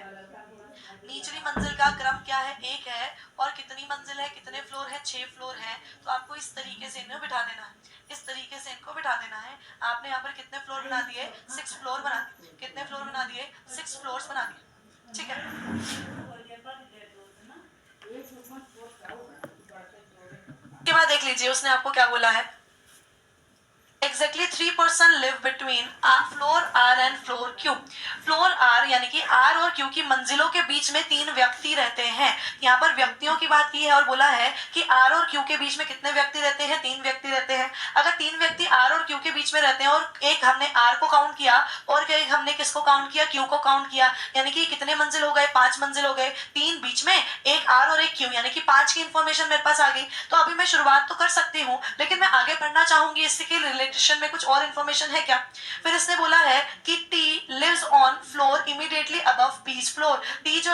निचली मंजिल का क्रम क्या है, 1 है, और कितनी मंजिल है, कितने फ्लोर है, 6 फ्लोर है। तो आपको इस तरीके से इन्हें बिठा देना है, इस तरीके से इनको बिठा देना है। आपने यहाँ पर कितने फ्लोर बना दिए, 6 फ्लोर बना दिए, कितने फ्लोर बना दिए, 6 फ्लोर्स बना दिए। ठीक है, के बाद देख लीजिए उसने आपको क्या बोला है, Exactly 3 person live between floor R and floor Q. Floor R यानी कि R और Q की मंजिलों के बीच में 3 व्यक्ति रहते हैं। यहाँ पर व्यक्तियों की बात की है और बोला है कि R और Q के बीच में कितने व्यक्ति रहते हैं, 3 व्यक्ति रहते हैं। अगर 3 व्यक्ति R और Q के बीच में रहते हैं और एक हमने R को काउंट किया और एक हमने किसको काउंट किया, Q को काउंट किया, यानी कि कितने मंजिल हो गए, 5 मंजिल हो गए, 3 बीच में, एक R और एक Q, यानी कि 5 की इंफॉर्मेशन मेरे पास आ गई। तो अभी मैं शुरुआत तो कर सकती हूँ, लेकिन मैं आगे बढ़ना चाहूंगी इसके क्वेश्चन में कुछ और इन्फॉर्मेशन है क्या? फिर इसने बोला है कि T lives on floor immediately above P's floor. T जो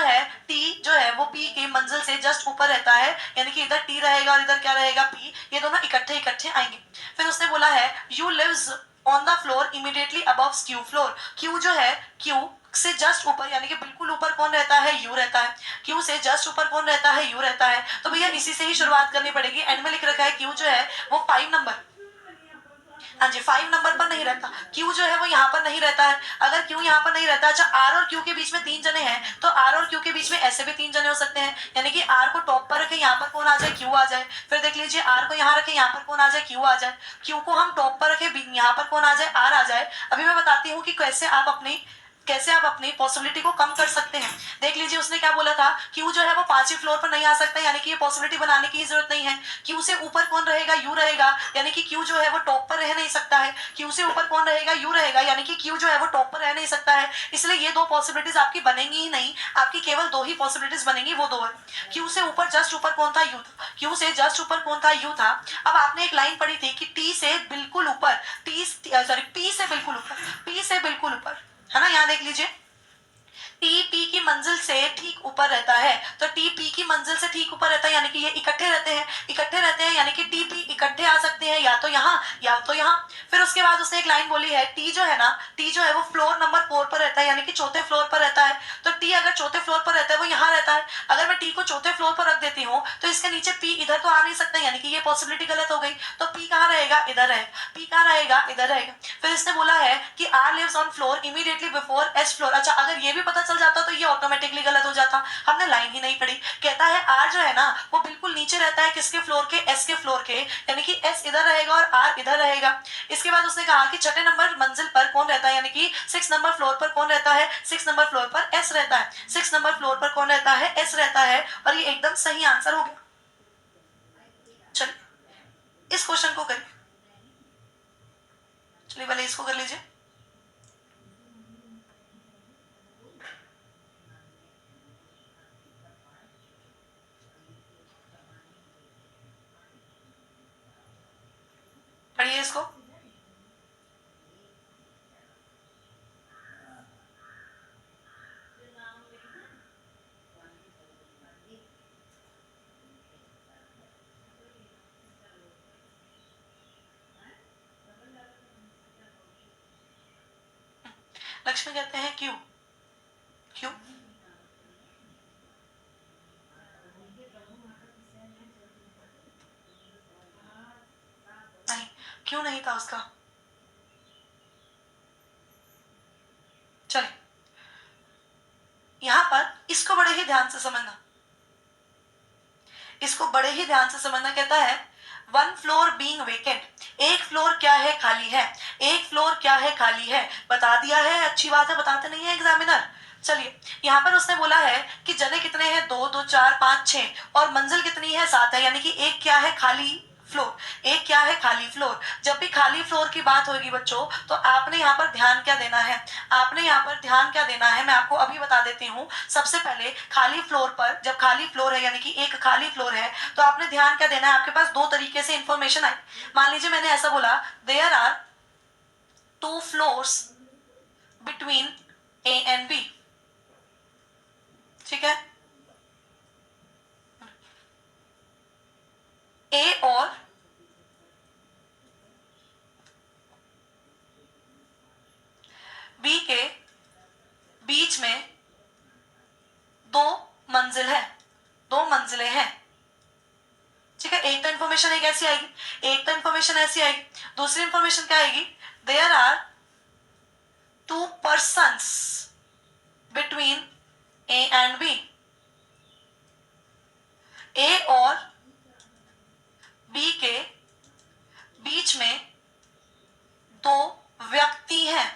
है वो पी के मंजिल से जस्ट ऊपर रहता है, यानी कि इधर टी रहेगा और इधर क्या रहेगा, पी, ये दोनों इकट्ठे आएंगे। फिर उसने बोला है U lives on the floor immediately above Q floor. Q जो है, क्यू से जस्ट ऊपर, यानी कि बिल्कुल ऊपर कौन रहता है, यू रहता है। क्यू से जस्ट ऊपर कौन रहता है, यू रहता है। तो भैया इसी से ही शुरुआत करनी पड़ेगी। एंड में लिख रखा है क्यू जो है वो 5 नंबर, हाँ जी 5 नंबर पर नहीं रहता। क्यू जो है वो यहाँ पर नहीं रहता है। अगर क्यू यहाँ पर नहीं रहता, अच्छा आर और क्यू के बीच में 3 जने हैं, तो आर और क्यू के बीच में ऐसे भी 3 जने हो सकते हैं, यानी कि आर को टॉप पर रखे, यहाँ पर कौन आ जाए, क्यू आ जाए। फिर देख लीजिए आर को यहाँ रखे, यहाँ पर कौन आ जाए, क्यू आ जाए। क्यू को हम टॉप पर रखे, यहाँ पर कौन आ जाए, आर आ जाए। अभी मैं बताती हूँ कि कैसे आप अपनी पॉसिबिलिटी को कम कर सकते हैं। देख लीजिए उसने क्या बोला था, क्यू जो है वो 5वीं फ्लोर पर नहीं आ सकता, यानी कि ये पॉसिबिलिटी बनाने की जरूरत नहीं है। क्यू से ऊपर कौन रहेगा, यू रहेगा, यानी कि क्यू जो है वो टॉप पर रह नहीं सकता है। क्यू से ऊपर कौन रहेगा, यू रहेगा, यानी कि क्यू जो है वो टॉप पर रह नहीं सकता है। इसलिए ये 2 पॉसिबिलिटीज आपकी बनेंगी ही नहीं, आपकी केवल 2 ही पॉसिबिलिटीज बनेंगी, वो 2 है। क्यू से ऊपर जस्ट ऊपर कौन था, यू था। क्यू से जस्ट ऊपर कौन था, यू था। अब आपने एक लाइन पढ़ी थी कि टी से बिल्कुल ऊपर, पी से बिल्कुल ऊपर, है ना। यहाँ देख लीजिए टी पी की मंजिल से ठीक ऊपर रहता है, तो टी पी की मंजिल से ठीक ऊपर रहता है, यानी कि ये इकट्ठे रहते हैं, यानी कि टी पी इकट्ठे आ सकते हैं, या तो यहाँ या तो यहाँ। फिर उसके बाद उसने एक लाइन बोली है, टी जो है वो फ्लोर नंबर 4 पर रहता है, यानी कि चौथे फ्लोर पर रहता है। तो टी अगर चौथे फ्लोर पर रहता है, वो यहाँ रहता है। अगर मैं टी को चौथे फ्लोर पर रख देती हूँ तो इसके नीचे पी इधर तो आ नहीं सकता, यानी कि ये पॉसिबिलिटी गलत हो गई। तो पी कहाँ रहेगा, इधर रहेगा। पी कहाँ रहेगा, इधर रहेगा। फिर इसने बोला है कि R lives on floor immediately before S floor. अच्छा अगर ये भी पता चल जाता तो ये ऑटोमेटिकली गलत हो जाता, हमने लाइन ही नहीं पढ़ी। कहता है आर जो है ना वो बिल्कुल नीचे रहता है, किसके फ्लोर के, एस के फ्लोर के, यानी कि एस इधर रहेगा और आर इधर रहेगा। इसके बाद उसने कहा कि छठे नंबर मंजिल पर कौन रहता है, यानी कि 6 नंबर फ्लोर पर कौन रहता है, 6 नंबर फ्लोर पर एस रहता है। 6 नंबर फ्लोर पर कौन रहता है, एस रहता है। और ये एकदम सही आंसर हो गया। चलिए इस क्वेश्चन को करिए, चलिए पहले इसको कर लीजिए। पढ़िए इसको। लक्ष्मी कहते हैं क्यों, क्यों नहीं, क्यों नहीं था उसका। चलिए यहां पर इसको बड़े ही ध्यान से समझना, इसको बड़े ही ध्यान से समझना। कहता है 1 फ्लोर बीइंग वेकेंट, एक फ्लोर क्या है, खाली है। एक फ्लोर क्या है, खाली है, बता दिया है, अच्छी बात है, बताते नहीं है एग्जामिनर। चलिए यहाँ पर उसने बोला है कि जने कितने हैं, 2 2 4 5 6, और मंजिल कितनी है, 7 है, यानी कि एक क्या है, खाली फ्लोर। एक क्या है, खाली फ्लोर। जब भी खाली फ्लोर की बात होगी बच्चों, तो आपने यहाँ पर ध्यान क्या देना है, आपने यहाँ पर ध्यान क्या देना है, मैं आपको अभी बता देती हूँ। सबसे पहले खाली फ्लोर पर, जब खाली फ्लोर है यानी कि एक खाली फ्लोर है, तो आपने ध्यान क्या देना है, आपके पास 2 तरीके से इंफॉर्मेशन आई। मान लीजिए मैंने ऐसा बोला, there are 2 floors between A and B, ठीक है। ए और बी के बीच में 2 मंजिल है, 2 मंजिलें हैं, ठीक है। एक तो इन्फॉर्मेशन एक ऐसी आएगी, एक तो इन्फॉर्मेशन ऐसी आएगी। दूसरी इन्फॉर्मेशन क्या आएगी, there are 2 persons between A and B. A और बी के बीच में 2 व्यक्ति हैं,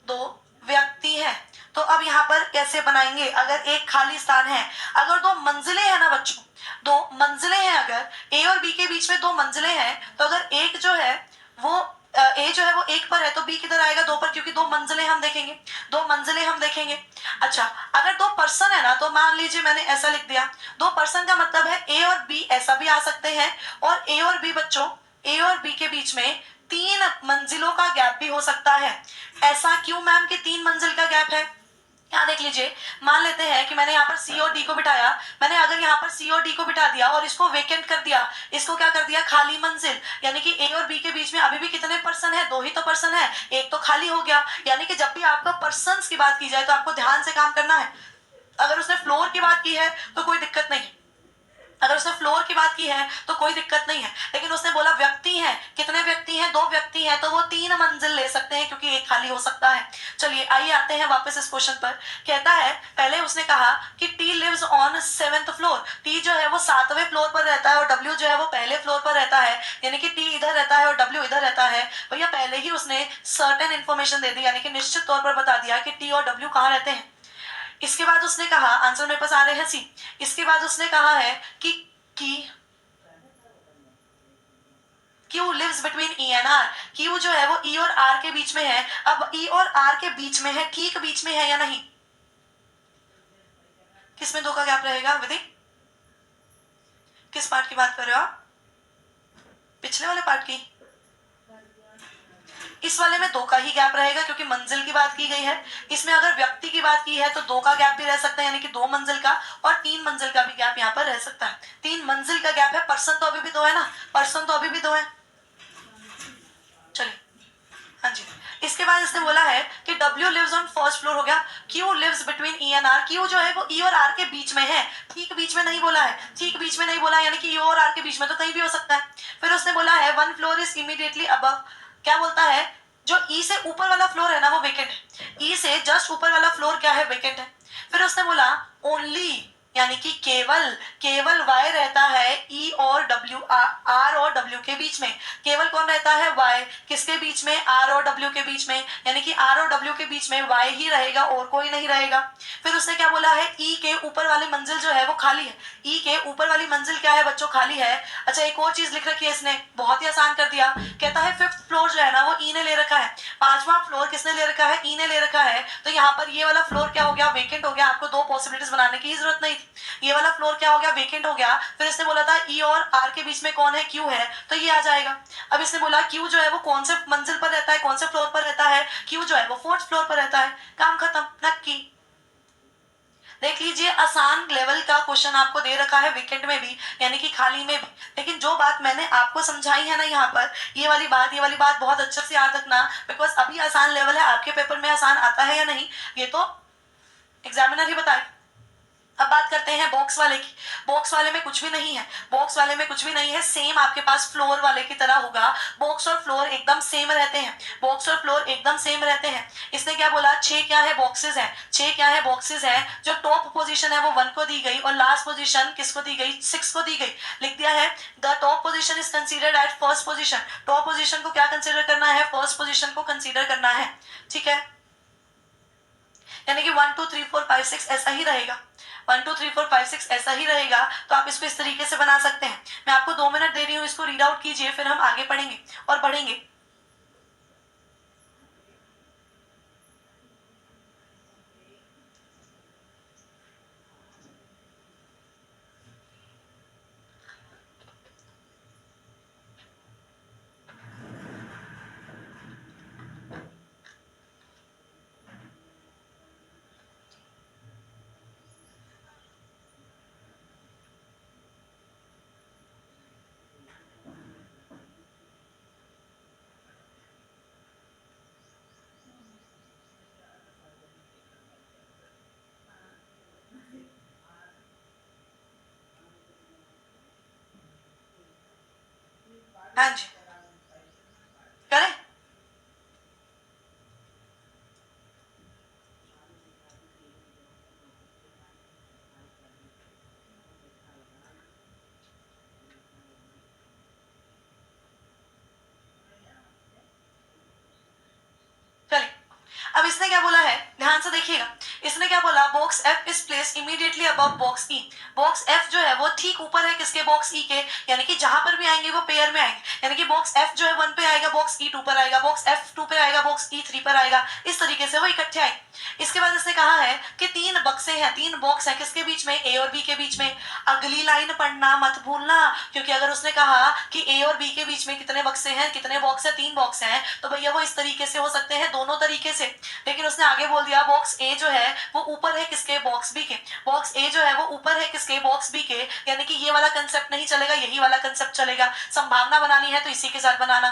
2 व्यक्ति हैं। तो अब यहाँ पर कैसे बनाएंगे, अगर एक खाली स्थान है, अगर 2 मंजिलें हैं ना बच्चों, 2 मंजिलें हैं, अगर ए और बी के बीच में 2 मंजिलें हैं, तो अगर एक जो है वो ए जो है वो 1 पर है, तो बी किधर आएगा, 2 पर, क्योंकि 2 मंजिलें हम देखेंगे, 2 मंजिलें हम देखेंगे। अच्छा अगर 2 पर्सन है ना, तो मान लीजिए मैंने ऐसा लिख दिया, 2 पर्सन का मतलब है ए और बी ऐसा भी आ सकते हैं, और ए और बी बच्चों, ए और बी के बीच में 3 मंजिलों का गैप भी हो सकता है। ऐसा क्यों मैम कि 3 मंजिल का गैप है? यहाँ देख लीजिए, मान लेते हैं कि मैंने यहाँ पर सी और डी को बिठाया, मैंने अगर यहाँ पर सी और डी को बिठा दिया और इसको वेकेंट कर दिया, इसको क्या कर दिया, खाली मंजिल, यानी कि ए और बी के बीच में अभी भी कितने पर्सन है, 2 ही तो पर्सन है, एक तो खाली हो गया। यानी कि जब भी आपका पर्सन्स की बात की जाए तो आपको ध्यान से काम करना है। अगर उसने फ्लोर की बात की है तो कोई दिक्कत नहीं, अगर उसने फ्लोर की बात की है तो कोई दिक्कत नहीं है, लेकिन उसने बोला व्यक्ति हैं, कितने व्यक्ति हैं, 2 व्यक्ति हैं, तो वो 3 मंजिल ले सकते हैं क्योंकि एक खाली हो सकता है। चलिए आइए आते हैं वापस इस क्वेश्चन पर। कहता है पहले उसने कहा कि T lives on 7th floor, T जो है वो 7वें फ्लोर पर रहता है और डब्ल्यू जो है वो पहले फ्लोर पर रहता है, यानी कि टी इधर रहता है और डब्ल्यू इधर रहता है। भैया पहले ही उसने सर्टेन इन्फॉर्मेशन दे दी, यानी कि निश्चित तौर पर बता दिया कि टी और डब्ल्यू कहाँ रहते हैं। इसके बाद उसने कहा, आंसर मेरे पास आ रहे हैं सी, इसके बाद उसने कहा है कि Q lives between E and R, Q जो है वो E और R के बीच में है। अब E और R के बीच में है, ठीक बीच में है या नहीं, किसमें 2 का गैप रहेगा विधि? किस पार्ट की बात कर रहे हो आप, पिछले वाले पार्ट की? इस वाले में 2 का ही गैप रहेगा क्योंकि मंजिल की बात की गई है। इसमें अगर व्यक्ति की बात की है तो 2 का गैप भी रह सकता है, यानी कि 2 मंजिल का, और 3 मंजिल का भी गैप यहाँ पर रह सकता है। 3 मंजिल का गैप है, पर्सन तो अभी भी 2 है ना, पर्सन तो अभी भी 2 है। चलिए हाँ जी, इसके बाद इसने बोला है कि W lives on first floor हो गया, Q lives between E and R, Q जो है वो E और R के बीच में है, ठीक बीच में नहीं बोला है, ठीक बीच में नहीं बोला, यानी कि E और R के बीच में तो कहीं भी हो सकता है। फिर उसने बोला है 1 फ्लोर इज इमीडिएटली अबव, क्या बोलता है, जो E से ऊपर वाला फ्लोर है ना वो वेकेंट है, E से जस्ट ऊपर वाला फ्लोर क्या है, वेकेंट है। फिर उसने बोला ओनली, यानी कि केवल Y रहता है E और W, R और W के बीच में, केवल कौन रहता है, Y, किसके बीच में, R और W के बीच में, यानी कि R और W के बीच में Y ही रहेगा और कोई नहीं रहेगा। फिर उसने क्या बोला है, E के ऊपर वाली मंजिल जो है वो खाली है, E के ऊपर वाली मंजिल क्या है बच्चों, खाली है। अच्छा एक और चीज लिख रखी है इसने, बहुत ही आसान कर दिया, कहता है 5th फ्लोर जो है ना वो E ने ले रखा है, 5वां फ्लोर किसने ले रखा है, E ने ले रखा है, तो यहाँ पर ये वाला फ्लोर क्या हो गया, वेकेंट हो गया। आपको 2 पॉसिबिलिटीज बनाने की जरूरत नहीं थी, ये वाला फ्लोर क्या हो गया, वेकेंट हो गया। फिर इसने बोला था E और R के बीच में कौन है, Q है, तो ये आ जाएगा। अब इसने बोला Q जो है वो कौन से मंजिल पर रहता है, कौन से फ्लोर पर रहता है, Q जो है वो 4th फ्लोर पर रहता है, काम खत्म, नक्की। देख लीजिए आसान लेवल का क्वेश्चन आपको दे रखा है वीकेंड में भी, यानी कि खाली में भी, लेकिन जो बात मैंने आपको समझाई है ना यहाँ पर, ये वाली बात बहुत अच्छे से याद रखना, बिकॉज अभी आसान लेवल है, आपके पेपर में आसान आता है या नहीं ये तो एग्जामिनर ही बताए। अब बात करते हैं बॉक्स वाले की, बॉक्स वाले में कुछ भी नहीं है, बॉक्स वाले में कुछ भी नहीं है, सेम आपके पास फ्लोर वाले की तरह होगा, बॉक्स और फ्लोर एकदम सेम रहते हैं, बॉक्स और फ्लोर एकदम सेम रहते हैं। इसने क्या बोला, 6 क्या है, बॉक्सेस हैं, 6 क्या है, बॉक्सेस हैं। जो टॉप पोजीशन है वो 1 को दी गई और लास्ट पोजीशन किसको दी गई, 6 को दी गई। लिख दिया है the top position is considered at first position, top position को क्या कंसीडर करना है, फर्स्ट पोजीशन को कंसीडर करना है, ठीक है। यानी कि 1 2 3 4 5 6 ऐसा ही रहेगा, 1 2 3 4 5 6 ऐसा ही रहेगा। तो आप इसको इस तरीके से बना सकते हैं। मैं आपको 2 मिनट दे रही हूँ, इसको रीड आउट कीजिए, फिर हम आगे पढ़ेंगे और बढ़ेंगे। हाँ जी, करें। चलिए अब इसने क्या बोला है, ध्यान से देखिएगा, इसने क्या बोला, box F is place immediately above box E. Box F जो है वो ठीक ऊपर है किसके, बॉक्स ई के, यानी कि जहां पर भी आएंगे वो पेयर में आएंगे, यानी कि बॉक्स एफ जो है 1 पे आएगा, बॉक्स ई 2 पर आएगा, बॉक्स एफ 2 पे आएगा, बॉक्स ई 3 पर आएगा, इस तरीके से वो इकट्ठे आए। इसके बाद इसने कहा है कि 3 बक्से हैं, 3 बॉक्स हैं किसके बीच में, ए और बी के बीच में। अगली लाइन पढ़ना मत भूलना, क्योंकि अगर उसने कहा कि ए और बी के बीच में कितने बक्से हैं, कितने बॉक्स है, 3 बॉक्स हैं, तो भैया वो इस तरीके से हो सकते हैं, दोनों तरीके से। लेकिन उसने आगे बोल दिया बॉक्स ए जो है वो ऊपर है किसके, बॉक्स बी के, बॉक्स ए जो है वो ऊपर है किसके, बॉक्स बी के, यानी कि ये वाला कंसेप्ट नहीं चलेगा, यही वाला कंसेप्ट चलेगा। संभावना बनानी है तो इसी के साथ बनाना।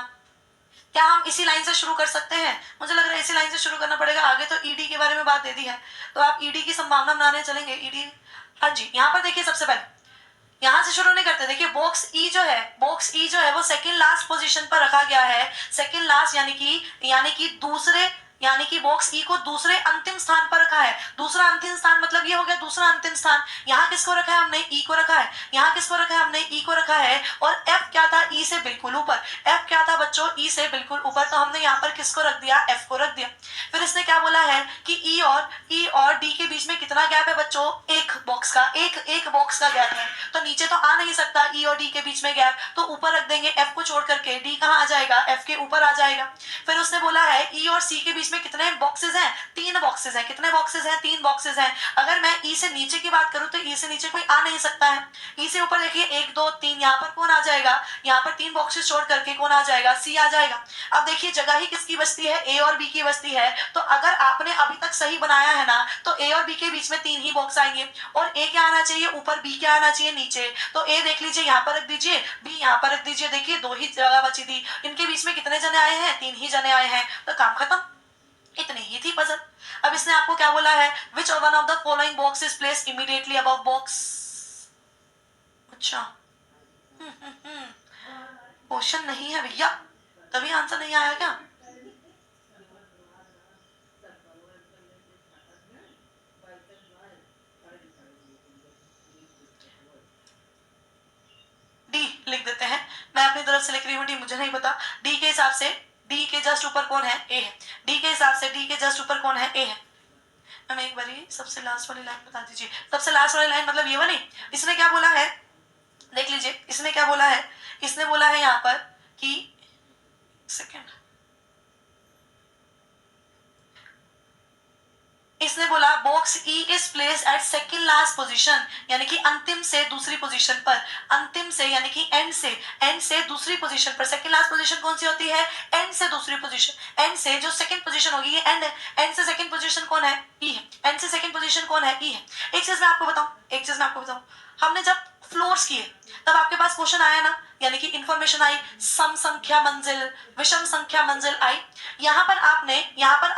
क्या हम इसी लाइन से शुरू कर सकते हैं, मुझे लग रहा है इसी लाइन से शुरू करना पड़ेगा, आगे तो ईडी के बारे में बात दे दी है, तो आप ईडी की संभावना बनाने चलेंगे, ईडी। हाँ जी, यहाँ पर देखिए सबसे पहले यहां से शुरू नहीं करते, देखिए बॉक्स ई जो है, बॉक्स ई जो है वो सेकंड लास्ट पोजीशन पर रखा गया है, सेकंड लास्ट यानी कि दूसरे, यानी कि बॉक्स ई को दूसरे अंतिम स्थान पर रखा है। दूसरा अंतिम स्थान मतलब ये हो गया दूसरा अंतिम स्थान। यहाँ किसको रखा है हमने, ई को रखा है, यहाँ किसको रखा है हमने, ई को रखा है, और एफ क्या था, ई से बिल्कुल ऊपर, एफ क्या था बच्चों, ई से बिल्कुल ऊपर, तो हमने यहाँ पर किसको रख दिया, एफ को रख दिया। फिर इसने क्या बोला है कि ई और डी के बीच में कितना गैप है बच्चों, एक बॉक्स का, एक बॉक्स का गैप है, तो नीचे तो आ नहीं सकता ई और डी के बीच में गैप, तो ऊपर रख देंगे, एफ को छोड़ करके डी कहाँ आ जाएगा, एफ के ऊपर आ जाएगा। फिर उसने बोला है ई और सी के बीच में कितने बॉक्सेस हैं, 3 बॉक्सेस हैं, कितने बॉक्सेस हैं, 3 बॉक्सेस हैं। अगर मैं ई से नीचे की बात करूं तो ई से नीचे कोई आ नहीं सकता है, ई से ऊपर देखिए 1 2 3, यहाँ पर कौन आ जाएगा, यहाँ पर 3 बॉक्सेस छोड़ करके कौन आ जाएगा, सी आ जाएगा। अब देखिए जगह ही किसकी बचती है, ए और बी की बचती है, तो अगर आपने अभी तक सही बनाया है ना, तो ए और बी के बीच में 3 ही बॉक्स आएंगे, और ए क्या आना चाहिए ऊपर, बी क्या आना चाहिए नीचे, तो ए देख लीजिए यहाँ पर रख दीजिए, बी यहाँ पर रख दीजिए, देखिए 2 ही जगह बची थी, इनके बीच में कितने जने आए हैं, 3 ही जने आए हैं, तो काम खत्म, इतनी ही थी पजल। अब इसने आपको क्या बोला है, which one of the following box is place immediately above box. अच्छा क्वेश्चन नहीं है भैया, तभी आंसर नहीं आया क्या, डी लिख देते हैं, मैं अपनी तरफ से लिख रही हूँ डी, मुझे नहीं पता, डी के हिसाब से डी के जस्ट ऊपर कौन है, ए है, डी के हिसाब से डी के जस्ट ऊपर कौन है, ए है। मैम एक बार सबसे लास्ट वाली लाइन बता दीजिए, सबसे लास्ट वाली लाइन मतलब ये वाली, इसने क्या बोला है, देख लीजिए इसने क्या बोला है, इसने बोला है यहाँ पर कि सेकेंड, इसने बोला box E is place at second last position, यानी कि अंतिम से दूसरी पोजीशन पर, अंतिम से यानी कि एंड से दूसरी पोजीशन पर। सेकंड लास्ट पोजीशन कौन सी होती है, एंड से दूसरी पोजीशन, एंड से जो सेकंड पोजीशन होगी ये एंड है, एंड से सेकंड पोजीशन कौन है, ई है, एंड से सेकंड पोजीशन कौन है, ई है। एक चीज मैं आपको बताऊं, हमने जब फ्लोर्स किए तब आपके पास क्वेश्चन आया ना, यानी कि इंफॉर्मेशन आई, सम संख्या मंजिल, विषम संख्या मंजिल आई, यहाँ पर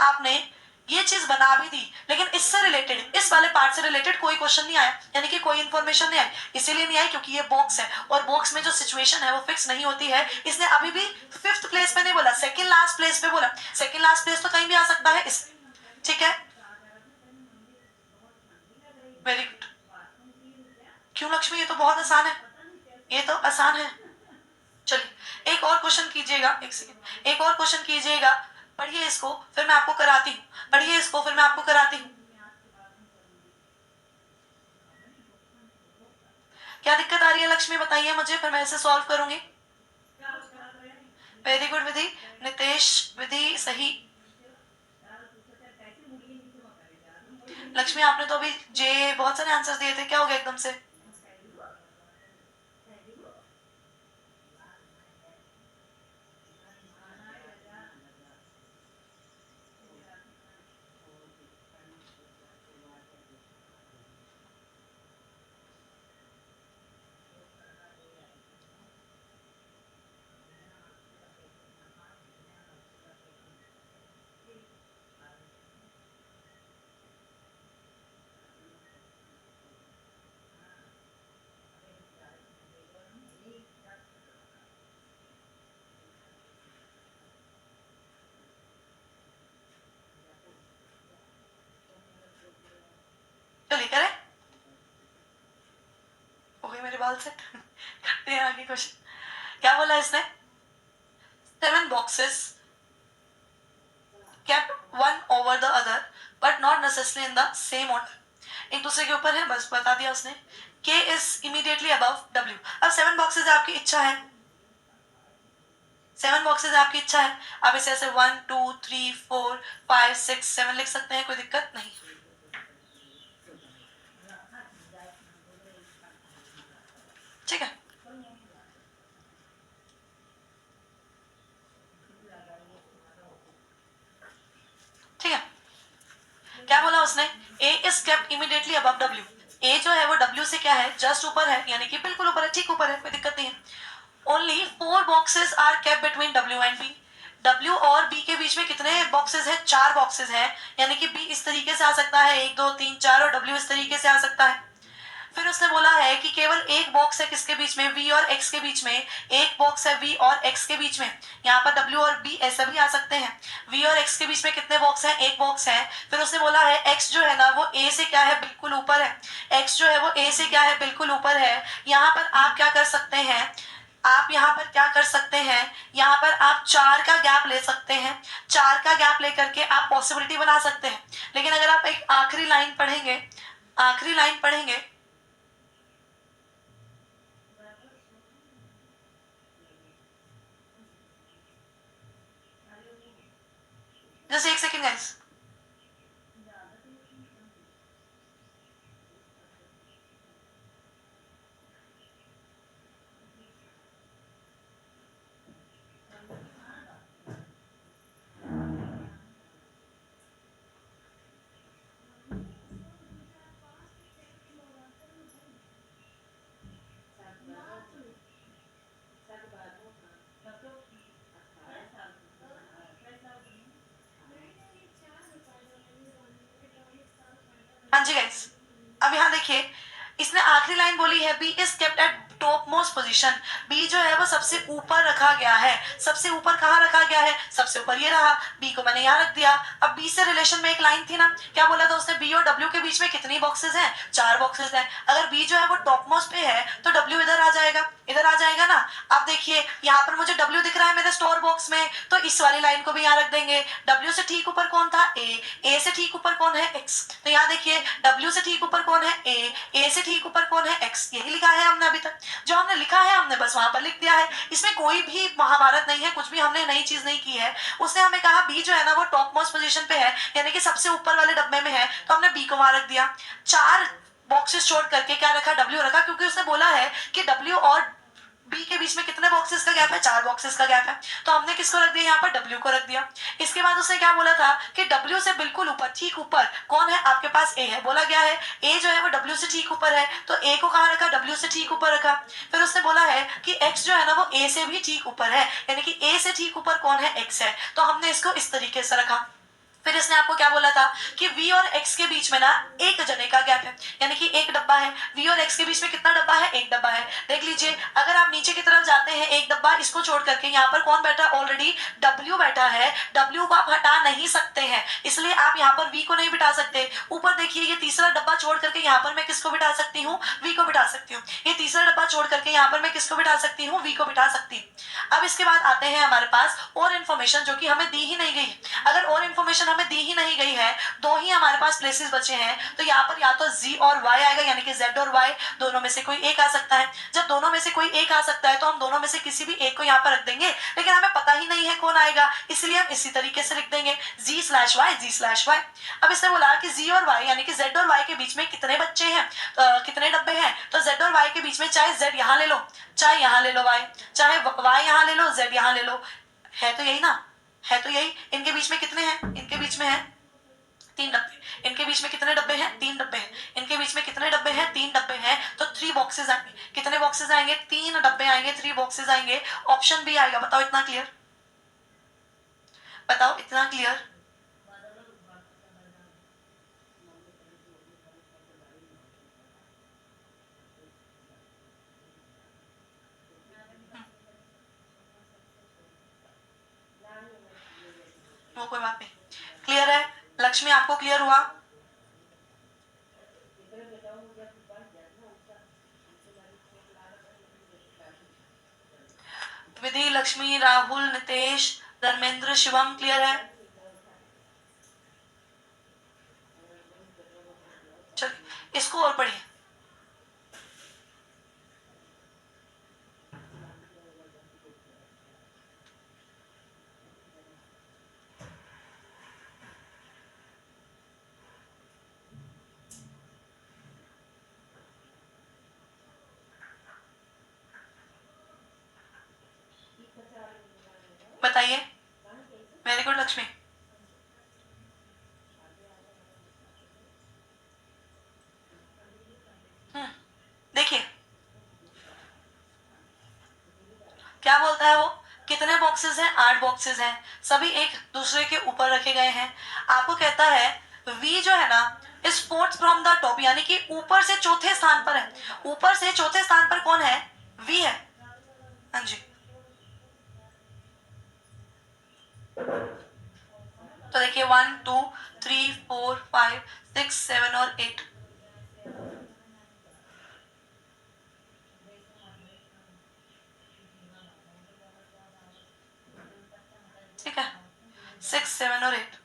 आपने ये चीज बना भी दी, लेकिन इससे रिलेटेड, इस वाले पार्ट से रिलेटेड कोई क्वेश्चन नहीं आया, यानी कि कोई इन्फॉर्मेशन नहीं आई, इसीलिए नहीं आई क्योंकि ये बॉक्स है, और बॉक्स में जो सिचुएशन है वो फिक्स नहीं होती है। इसने अभी भी 5th प्लेस पे नहीं बोला, सेकंड लास्ट प्लेस पे बोला, सेकंड लास्ट प्लेस तो कहीं भी आ सकता है इस, ठीक है, वेरी गुड। क्यों लक्ष्मी, ये तो बहुत आसान है, ये तो आसान है। चलिए एक और क्वेश्चन कीजिएगा, एक सेकंड, एक और क्वेश्चन कीजिएगा, पढ़िए इसको फिर मैं आपको कराती हूँ, पढ़िए इसको फिर मैं आपको कराती हूँ। क्या दिक्कत आ रही है लक्ष्मी बताइए मुझे, फिर मैं इसे सॉल्व करूंगी। वेरी गुड विधि, नितेश विधि सही। लक्ष्मी आपने तो अभी जे बहुत सारे आंसर्स दिए थे, क्या हो गया एकदम से, चलिए करें, हो गए मेरे बाल सेट। करते हैं आगे क्वेश्चन, क्या बोला इसने, 7 boxes kept one over the other but not precisely in the same order, एक दूसरे के ऊपर है, बस बता दिया उसने। K is immediately above W। अब 7 बॉक्सेस आपकी इच्छा है, 7 बॉक्सेस आपकी इच्छा है, आप इसे ऐसे 1 2 3 4 5 6 7 लिख सकते हैं, कोई दिक्कत नहीं। ठीक है, ठीक है। क्या बोला उसने, A is kept immediately above W। A जो है वो W से क्या है, जस्ट ऊपर है, यानी कि बिल्कुल ऊपर है, ठीक ऊपर है, कोई दिक्कत नहीं है। Only 4 boxes are kept between W and B। W और B के बीच में कितने बॉक्सेस हैं, 4 बॉक्सेस हैं, यानी कि B इस तरीके से आ सकता है 1 2 3 4 और W इस तरीके से आ सकता है। फिर उसने बोला है कि केवल एक बॉक्स है किसके बीच में, V और X के बीच में, एक बॉक्स है V और X के बीच में, यहाँ पर W और B ऐसा भी आ सकते हैं। V और X के बीच में कितने बॉक्स हैं, एक बॉक्स है। फिर उसने बोला है X जो है ना वो A से क्या है, बिल्कुल ऊपर है, X जो है वो A से क्या है, बिल्कुल ऊपर है। यहाँ पर आप क्या कर सकते हैं, आप यहाँ पर क्या कर सकते हैं, यहाँ पर आप 4 का गैप ले सकते हैं, 4 का गैप लेकर के आप पॉसिबिलिटी बना सकते हैं। लेकिन अगर आप एक आखिरी लाइन पढ़ेंगे, आखिरी लाइन पढ़ेंगे, जस्ट एक सेकेंड गाइस। हाँ जी गाइस, अब यहाँ देखिए, इसने आखिरी लाइन बोली है, B is kept at top most position. B जो है वो सबसे ऊपर रखा गया है। सबसे ऊपर कहाँ रखा गया है, सबसे ऊपर ये रहा, बी को मैंने यहाँ रख दिया। अब बी से रिलेशन में एक लाइन थी ना, क्या बोला था उसने, बी और डब्ल्यू के बीच में कितनी बॉक्सेस हैं, 4 बॉक्सेस हैं। अगर बी जो है वो टॉप मोस्ट पे है तो डब्ल्यू इधर आ जाएगा, इधर आ जाएगा ना। अब देखिए यहाँ पर मुझे डब्ल्यू दिख रहा है मेरे स्टोर बॉक्स में, तो इस वाली लाइन को भी यहाँ रख देंगे। डब्ल्यू से ठीक ऊपर कौन था, ए से ठीक ऊपर कौन है, एक्स। तो यहाँ देखिए डब्ल्यू से ठीक ऊपर कौन है, ए से ठीक ऊपर कौन है, एक्स। यही लिखा है हमने अभी तक, जो हमने लिखा है हमने बस वहां पर लिख दिया है। इसमें कोई भी महाभारत नहीं है, कुछ भी हमने नई चीज नहीं की है। उसने हमें कहा बी जो है ना वो टॉप मोस्ट पोजीशन पे है, यानी कि सबसे ऊपर वाले डब्बे में है, तो हमने बी को वहां रख दिया। 4 बॉक्सेस छोड़ करके क्या रखा, डब्ल्यू रखा, क्योंकि उसने बोला है कि डब्ल्यू और बी के बीच में कितने बॉक्सेस का गैप है, 4 बॉक्सेस का गैप है, तो हमने किसको रख दिया, यहाँ पर डब्ल्यू को रख दिया। इसके बाद उसने क्या बोला था कि डब्ल्यू से बिल्कुल ऊपर, ठीक ऊपर कौन है, आपके पास ए है, बोला गया है ए जो है वो डब्ल्यू से ठीक ऊपर है, तो ए को कहाँ रखा, डब्ल्यू से ठीक ऊपर रखा। फिर उसने बोला है कि एक्स जो है ना वो ए से भी ठीक ऊपर है, यानी कि ए से ठीक ऊपर कौन है, एक्स है, तो हमने इसको इस तरीके से रखा। फिर इसने आपको क्या बोला था कि V और X के बीच में ना एक जने का गैप है, यानी कि एक डब्बा है। V और X के बीच में कितना डब्बा है, एक डब्बा है। देख लीजिए, अगर आप नीचे की तरफ जाते हैं, एक डब्बा इसको छोड़ करके यहाँ पर कौन बैठा है, ऑलरेडी W बैठा है। W को आप हटा नहीं सकते हैं, इसलिए आप यहाँ पर V को नहीं बिठा सकते। ऊपर देखिए, ये तीसरा डब्बा छोड़ करके यहाँ पर मैं किसको बिठा सकती हूँ, V को बिठा सकती हूँ। ये तीसरा डब्बा छोड़ करके यहाँ पर मैं किसको बिठा सकती हूँ, V को बिठा सकती हूँ। अब इसके बाद आते हैं हमारे पास और इन्फॉर्मेशन जो कि हमें दी ही नहीं गई। अगर और इन्फॉर्मेशन हमें दी ही नहीं गई है, 2 ही हमारे पास प्लेसेस बचे हैं, तो यहाँ पर या तो Z और Y आएगा, यानी कि Z और Y दोनों में से कोई एक आ सकता है। जब दोनों में से कोई एक आ सकता है तो हम दोनों में से किसी भी एक को यहाँ पर रख देंगे, लेकिन हमें पता ही नहीं है कौन आएगा, इसलिए हम इसी तरीके से लिख देंगे Z/Y, Z/Y। अब इसने बोला कि Z और Y यानी कि Z और Y के बीच में कितने बच्चे हैं, कितने डब्बे हैं, तो Z और Y के बीच में चाहे Z यहाँ ले लो, चाहे यहाँ ले लो Y, चाहे Y यहाँ ले लो, Z यहाँ ले लो, है तो यही ना, है तो यही। इनके बीच में कितने हैं, इनके बीच में है 3 डब्बे। इनके बीच में कितने डब्बे हैं, 3 डब्बे हैं। इनके बीच में कितने डब्बे हैं, 3 डब्बे हैं, तो 3 बॉक्सेस आएंगे। कितने बॉक्सेस आएंगे, 3 डब्बे आएंगे, 3 बॉक्सेस आएंगे। ऑप्शन बी आएगा। बताओ इतना क्लियर, बताओ इतना क्लियर। वो कोई बात नहीं, क्लियर है। लक्ष्मी आपको क्लियर हुआ, विधि, लक्ष्मी, राहुल, नितेश, धर्मेंद्र, शिवम क्लियर है। इसको और पढ़िए। बताइए। Very good Lakshmi. देखिए क्या बोलता है वो, कितने बॉक्सेस हैं, 8 बॉक्सेस हैं, सभी एक दूसरे के ऊपर रखे गए हैं। आपको कहता है V जो है ना is fourth from the top, यानी कि ऊपर से चौथे स्थान पर है। ऊपर से चौथे स्थान पर कौन है? V है। हाँ जी, तो देखिए 1 2 3 4 5 6 7 और 8। ठीक है, 6 7 और 8।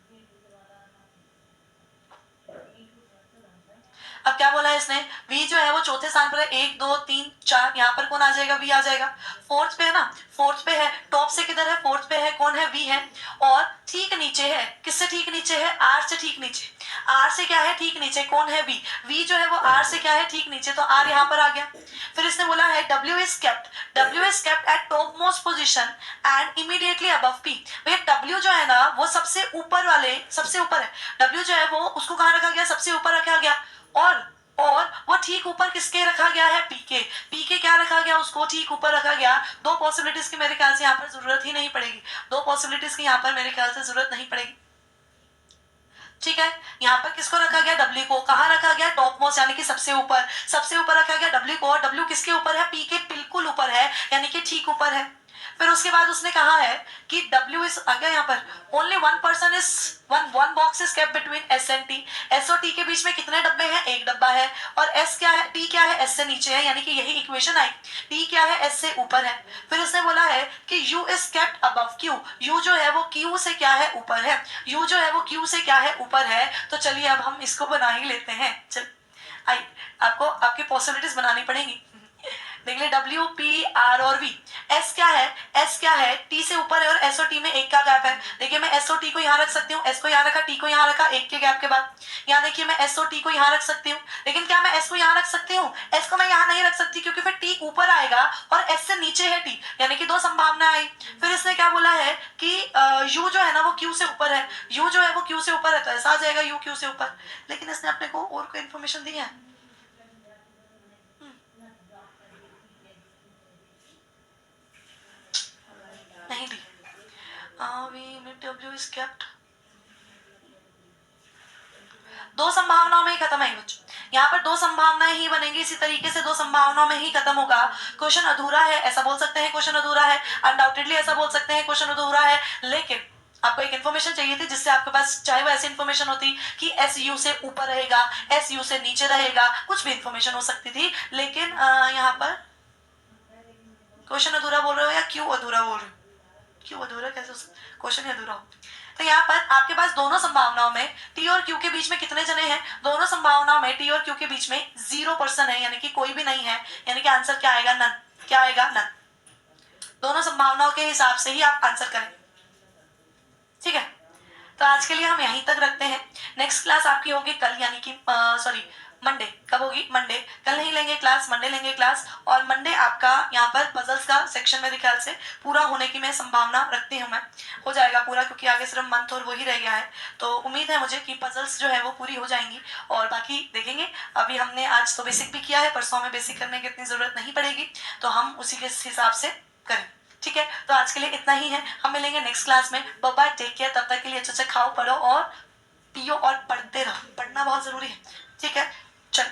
अब क्या बोला है इसने, V जो है वो चौथे स्थान पर है, 1 2 3 4, यहाँ पर कौन आ जाएगा? V आ जाएगा। फोर्थ पे है ना, फोर्थ पे है, टॉप से किधर है? फोर्थ पे है, कौन है? V है। और ठीक नीचे है, किससे ठीक नीचे है? R से ठीक नीचे। R से क्या है? ठीक नीचे, कौन है? V। V जो है वो R से क्या है? ठीक नीचे, तो R यहाँ पर आ गया। फिर इसने बोला है W is kept at top most position and immediately above P। भैया W जो है ना वो सबसे ऊपर वाले, सबसे ऊपर है। W जो है वो उसको कहाँ रखा गया? सबसे ऊपर रखा गया। और वो ठीक ऊपर किसके रखा गया है? पी के क्या रखा गया? उसको ठीक ऊपर रखा गया। दो पॉसिबिलिटीज की मेरे ख्याल से यहाँ पर जरूरत ही नहीं पड़ेगी, दो पॉसिबिलिटीज की यहाँ पर मेरे ख्याल से जरूरत नहीं पड़ेगी। ठीक है, यहाँ पर किसको रखा गया? W को। कहाँ रखा गया? टॉप मोस्ट, यानी कि सबसे ऊपर, सबसे ऊपर रखा गया W को। और W किसके ऊपर है? P के बिल्कुल ऊपर है, यानी कि ठीक ऊपर है। फिर उसके बाद उसने कहा है कि W इज आ गया यहाँ पर, only one person is one box is kept between S and T। S और T के बीच में कितने डब्बे हैं? एक डब्बा है। और S क्या है? T क्या है? S से नीचे है, यानी कि यही इक्वेशन आई। T क्या है? S से ऊपर है। फिर उसने बोला है कि U is kept above Q। U जो है वो Q से क्या है? ऊपर है। U जो है वो Q से क्या है? ऊपर है। तो चलिए अब हम इसको बना ही लेते हैं। चल आई, आपको आपकी पॉसिबिलिटीज बनानी पड़ेगी। देख ले, W P R और V। S क्या है? S क्या है? T से ऊपर है और S और T में एक का गैप है। देखिए मैं S और T को यहाँ रख सकती हूँ, S को यहाँ रखा, T को यहाँ रखा, एक के गैप के बाद। यहाँ देखिए मैं S और T को यहाँ रख सकती हूँ, लेकिन क्या मैं S को यहाँ रख सकती हूँ? S को मैं यहाँ नहीं रख सकती, क्योंकि फिर T ऊपर आएगा और S से नीचे है T, यानी कि दो संभावना आई। फिर इसने क्या बोला है कि U जो है ना वो Q से ऊपर है। U जो है वो Q से ऊपर है, तो ऐसा आ जाएगा U Q से ऊपर। लेकिन इसने अपने को और कोई इन्फॉर्मेशन दी है? नहीं दी। W is kept, दो संभावनाओं में ही खत्म है बच्चों। यहाँ पर दो संभावनाएं ही बनेंगी, इसी तरीके से दो संभावनाओं में ही खत्म होगा। क्वेश्चन अधूरा है, ऐसा बोल सकते हैं क्वेश्चन अधूरा है, अनडाउटेडली ऐसा बोल सकते हैं क्वेश्चन अधूरा है। लेकिन आपको एक इन्फॉर्मेशन चाहिए थी जिससे आपके पास, चाहे वो ऐसी इन्फॉर्मेशन होती कि S U से ऊपर रहेगा, S U से नीचे रहेगा, कुछ भी इन्फॉर्मेशन हो सकती थी। लेकिन यहाँ पर क्वेश्चन अधूरा बोल रहे हो या क्यों अधूरा बोल रहे हो? क्यों अधूरा कैसे हो सकता? क्वेश्चन ही अधूरा हो। तो यहाँ पर आपके पास दोनों संभावनाओं में T और Q के बीच में कितने जने हैं? दोनों संभावनाओं में T और Q के बीच में 0 पर्सन है, यानी कि कोई भी नहीं है, यानी कि आंसर क्या आएगा? नन। क्या आएगा? नन। दोनों संभावनाओं के हिसाब से ही आप आंसर करें। ठीक है, तो आज के लिए हम यहीं तक रखते हैं। नेक्स्ट क्लास आपकी होगी कल, यानी कि सॉरी मंडे। कब होगी? मंडे। कल नहीं लेंगे क्लास, मंडे लेंगे क्लास। और मंडे आपका यहाँ पर पजल्स का सेक्शन मेरे ख्याल से पूरा होने की मैं संभावना रखती हूँ, मैं हो जाएगा पूरा, क्योंकि आगे सिर्फ मंथ और वही रह गया है। तो उम्मीद है मुझे कि पजल्स जो है वो पूरी हो जाएंगी, और बाकी देखेंगे। अभी हमने आज तो बेसिक भी किया है, परसों में बेसिक करने की इतनी जरूरत नहीं पड़ेगी, तो हम उसी के हिसाब से करें। ठीक है, तो आज के लिए इतना ही है। हम मिलेंगे नेक्स्ट क्लास में। Bye bye, take care. तब तक के लिए अच्छा खाओ, पढ़ो और पियो और पढ़ते रहो। पढ़ना बहुत जरूरी है। ठीक है, चल।